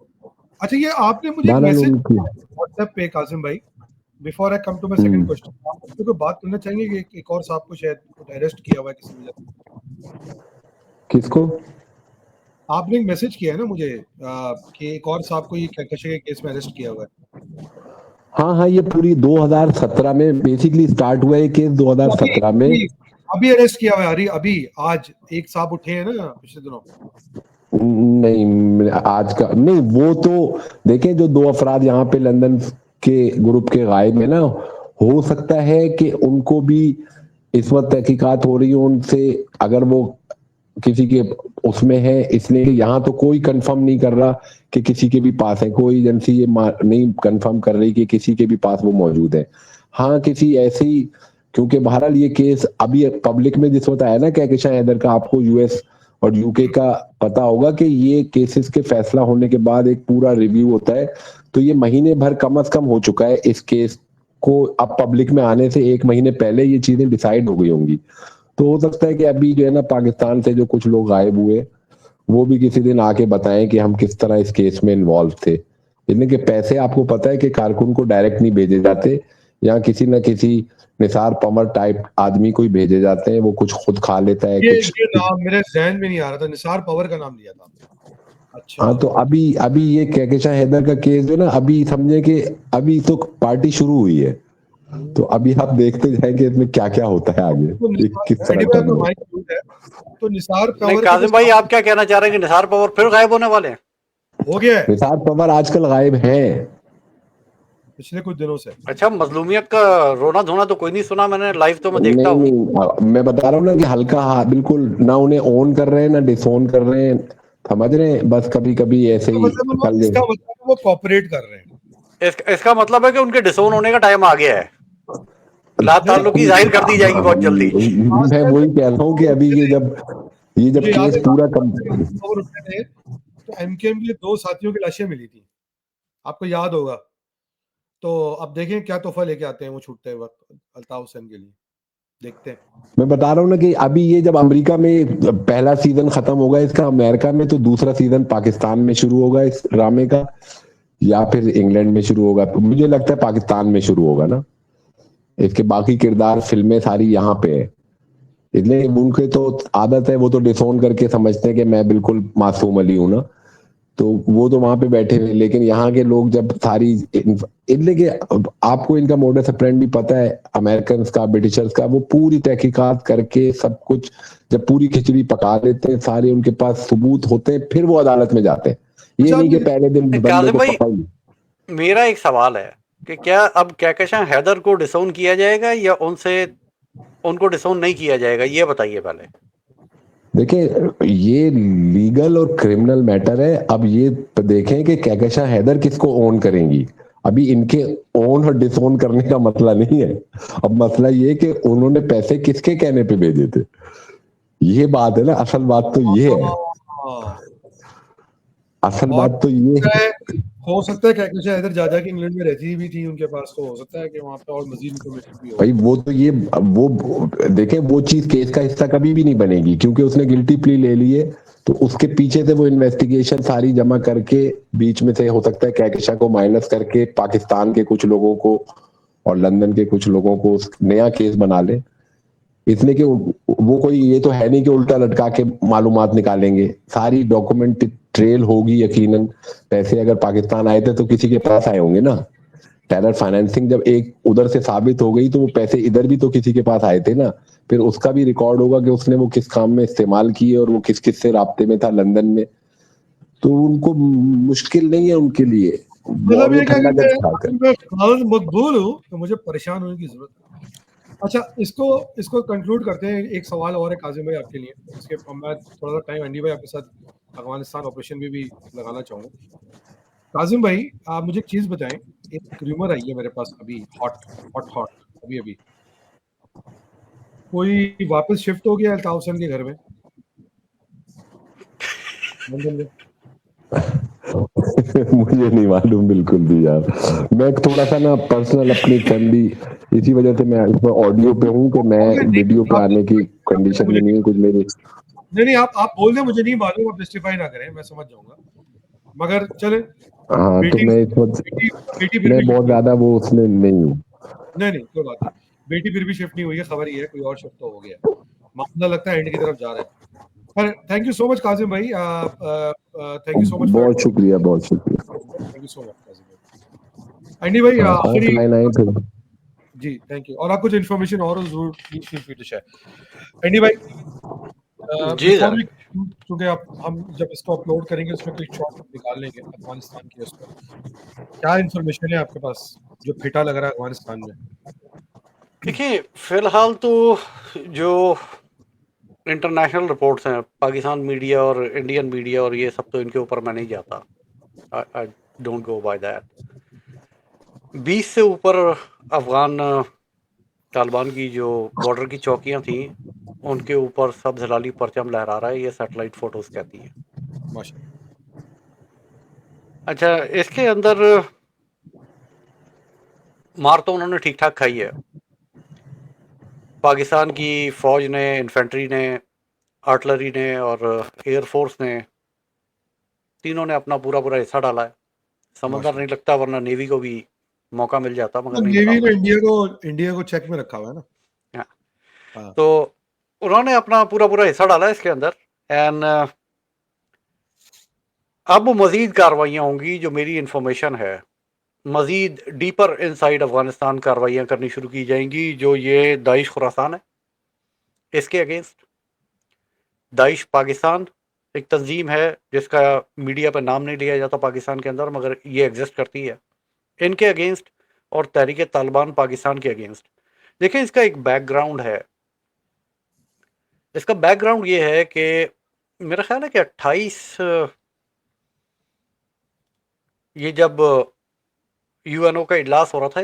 अच्छा, ये आपने मुझे मैसेज व्हाट्सएप पे, कासिम भाई, before I come to my second question, आप मुझे कोई बात करना चाहेंगे कि एक और साहब को शायद अरेस्ट किया हुआ है किसी वजह? किसको? आपने एक मैसेज किया है ना मुझे कि एक और साहब को ये कैशे के केस में अरेस्ट किया हुआ है. हाँ हाँ, ये पूरी 2017 में बेसिकली स्टार्ट हुआ है केस 2017 में। अभी अरेस्ट किया हुआ है, अभी आज एक साहब उठे हैं ना पिछले दिनों। नहीं आज का नहीं, वो तो देखें जो 2 अफराद यहाँ पे लंदन के ग्रुप के गायब है ना, हो सकता है कि उनको भी इस वक्त तहकीकात हो रही है उनसे, अगर वो किसी के उसमें है, इसलिए यहाँ तो कोई कंफर्म नहीं कर रहा कि किसी के भी पास है, कोई एजेंसी ये नहीं कंफर्म कर रही कि किसी के भी पास वो मौजूद है। हाँ किसी ऐसी, क्योंकि बहरहाल ये केस अभी पब्लिक में जिस वक्त आया ना कहकशां हैदर का, आपको यूएस और यूके का पता होगा कि ये केसेस के फैसला होने के बाद एक पूरा रिव्यू होता है, तो ये महीने भर कम से कम हो चुका है इस केस को अब पब्लिक में आने से 1 महीने पहले ये चीजें डिसाइड हो गई होंगी। तो हो सकता है कि अभी जो है ना पाकिस्तान से जो कुछ लोग गायब हुए वो भी किसी दिन आके बताएं कि हम किस तरह इस केस में इन्वॉल्व थे। इसलिए कि पैसे आपको पता है कि कारकुन को डायरेक्ट नहीं भेजे जाते, या किसी न किसी निसार पमर टाइप आदमी को ही भेजे जाते हैं, वो कुछ खुद खा लेता है। ये नाम मेरे जहन में नहीं आ रहा था, निसार पवर का नाम लिया था। अच्छा हाँ तो अभी ये कहकशां हैदर का केस जो ना, अभी समझे कि अभी तो पार्टी शुरू हुई है, तो अभी आप देखते जाएंगे इसमें क्या क्या होता है आगे, किस तरह तो निसार पवर। काजिम भाई आप क्या कहना चाह रहे हैं कि निसार पवर फिर गायब होने वाले हैं? हो गया है, निसार पवर आजकल गायब हैं पिछले कुछ दिनों से। अच्छा, मजलूमियत का रोना धोना तो कोई नहीं सुना मैंने, लाइव तो मैं देखता हूँ। मैं बता रहा हूँ ना कि हल्का बिल्कुल ना उन्हें ऑन कर रहे हैं ना डिसऑन कर रहे हैं, समझ रहे हैं, बस कभी कभी ऐसे ही इसका मतलब वो कोऑपरेट कर रहे हैं। इसका मतलब है कि उनके डिसऑन होने का टाइम आ गया है, लाताल्लुकी जाहिर कर दी जाएगी बहुत जल्दी। मैं वही कह रहा हूँ कि अभी ये जब केस पूरा तो एमकेएम के 2 साथियों की लाशें मिली थी, आपको याद होगा। तो अब देखें क्या तोहफा लेके आते हैं वो छूटते वक्त अल्ताफ हुसैन के लिए, देखते हैं। मैं बता रहा हूँ ना कि अभी ये जब अमेरिका में पहला सीजन खत्म होगा इसका, अमेरिका में तो दूसरा सीजन पाकिस्तान में शुरू होगा इस ड्रामे का, या फिर इंग्लैंड में शुरू होगा। मुझे लगता है पाकिस्तान में शुरू होगा ना, इसके बाकी किरदार फिल्में सारी यहाँ पे है, इसलिए उनके तो आदत है, वो तो डिसोन करके समझते हैं कि मैं बिल्कुल मासूम अली हूं ना, तो वो तो वहां पे बैठे हुए। लेकिन यहाँ के लोग जब सारी, इसलिए कि आपको इनका मोडस ऑपरेंडी पता है अमेरिकन का, ब्रिटिशर्स का, वो पूरी तहकीकात करके सब कुछ जब पूरी खिचड़ी पका लेते हैं, सारे उनके पास सबूत होते हैं, फिर वो अदालत में जाते हैं। ये नहीं कि पहले दिन बंदे को पकड़। मेरा एक सवाल है कि क्या अब कहकशां हैदर को डिसोन किया जाएगा या उनको डिसोन नहीं किया जाएगा, ये बताइए पहले। देखिए ये लीगल और क्रिमिनल मैटर है, अब ये देखें कि कहकशां हैदर किसको ओन करेंगी। अभी इनके ओन और डिसोन करने का मसला नहीं है, अब मसला ये कि उन्होंने पैसे किसके कहने पे भेजे थे, ये बात है ना। असल बात तो ये है, असल बात तो ये है। हो सकता है कहकशां हैदर जाजा की इंग्लैंड में रहती भी थी उनके पास, तो हो सकता है कि वहां पे और मजीद इन्फॉर्मेशन भी हो। भाई वो तो ये वो देखें, वो चीज केस का हिस्सा कभी भी नहीं बनेगी, क्योंकि उसने गिल्टी प्ली ले ली है, तो उसके पीछे से वो इन्वेस्टिगेशन सारी जमा करके बीच में से हो सकता है कहकशां को माइनस करके पाकिस्तान के कुछ लोगों को और लंदन के कुछ लोगों को नया केस बना ले, इसलिए कि वो कोई ये तो है नहीं कि उल्टा लटका के मालूमात निकालेंगे, सारी डॉक्यूमेंट ट्रेल होगी यकीनन। पैसे अगर पाकिस्तान आए थे तो किसी के पास आए होंगे ना, टेरर फाइनेंसिंग जब एक उधर से साबित हो गई तो वो पैसे इधर भी तो किसी के पास आए थे ना, फिर उसका भी रिकॉर्ड होगा कि उसने वो किस काम में इस्तेमाल किए और वो किस किस से राब्ते में था लंदन में, तो उनको मुश्किल नहीं है उनके लिए। मतलब ये मैं मकबूल हूँ तो मुझे परेशान होने की जरूरत है। अच्छा, इसको कंक्लूड करते हैं। एक सवाल और है काजिम भाई आपके लिए, इसके मैं थोड़ा सा टाइम एंडी भाई आपके साथ अफगानिस्तान ऑपरेशन में भी लगाना चाहूँगा। काजिम भाई आप मुझे एक चीज बताएं, एक र्यूमर आई है मेरे पास अभी, हॉट अभी कोई वापस शिफ्ट हो गया अल्ताफ हुसैन के घर में लंदन में? मुझे नहीं मालूम बिल्कुल भी यार, मैं थोड़ा सा ना पर्सनल अपनी फैमिली, इसी वजह से मैं इसमें ऑडियो पे हूँ कि मैं वीडियो पे आने की कंडीशन में नहीं हूँ। कुछ मेरी नहीं आप बोल दें, मुझे नहीं मालूम, आप जस्टिफाई ना करें, मैं समझ जाऊंगा, मगर चले। हाँ तो मैं इस वक्त मैं बहुत ज्यादा वो उसमें नहीं हूँ। नहीं कोई बात नहीं, बेटी फिर भी शिफ्ट नहीं हुई है, खबर ही है कोई और शिफ्ट तो हो गया, मामला लगता है एंड की तरफ जा रहा है। पर thank you so much Kazim भाई, थैंक यू सो मच, बहुत शुक्रिया, बहुत शुक्रिया, thank you so much Kazim भाई। एंडी भाई हाँ, 5 आखिरी लाइन आई फिर। जी थैंक यू। और आप कुछ इन्फॉर्मेशन और जरूर please feel free to share. Andy भाई जी बिफोर सर। वी, क्योंकि आप हम जब इसको अपलोड करेंगे उसमें कोई शॉट निकाल लेंगे अफगानिस्तान की, उस पर क्या इन्फॉर्मेशन है आपके पास जो फिटा लग रहा है अफगानिस्तान में? देखिए फिलहाल तो जो इंटरनेशनल रिपोर्ट्स हैं, पाकिस्तान मीडिया और इंडियन मीडिया और ये सब, तो इनके ऊपर मैं नहीं जाता। I don't go by that. 20 से ऊपर अफगान तालिबान की जो बॉर्डर की चौकियां थी, उनके ऊपर सब जलाली परचम लहरा रहा है, ये सैटेलाइट फोटोज कहती हैं। माशाल्लाह। अच्छा, इसके अंदर मार तो उन्होंने ठीक ठाक खाई है। पाकिस्तान की फौज ने, इन्फेंट्री ने, आर्टिलरी ने और एयरफोर्स ने, तीनों ने अपना पूरा पूरा हिस्सा डाला है। समझदार माशाल्लाह। नहीं लगता, वरना नेवी को भी मौका मिल जाता, मगर नहीं लगा नेवी ने उन्हें। इंडिया को चेक में रखा हुआ है ना। हाँ, हाँ तो उन्होंने अपना पूरा पूरा हिस्सा डाला है इसके अंदर। एंड अब मजीद कार्रवाइयाँ होंगी, जो मेरी इंफॉर्मेशन है, मजीद डीपर इनसाइड अफगानिस्तान कार्रवाइयाँ करनी शुरू की जाएंगी। जो ये दाइश खुरासान है, इसके अगेंस्ट दाइश पाकिस्तान एक तंजीम है जिसका मीडिया पर नाम नहीं लिया जाता पाकिस्तान के अंदर, मगर ये एग्जिस्ट करती है, इनके अगेंस्ट। और तहरीक तालिबान पाकिस्तान के अगेंस्ट। देखिए, इसका एक बैकग्राउंड है। इसका बैकग्राउंड ये है कि मेरा ख्याल है कि 28 ये जब यूएनओ का इजलास हो रहा था,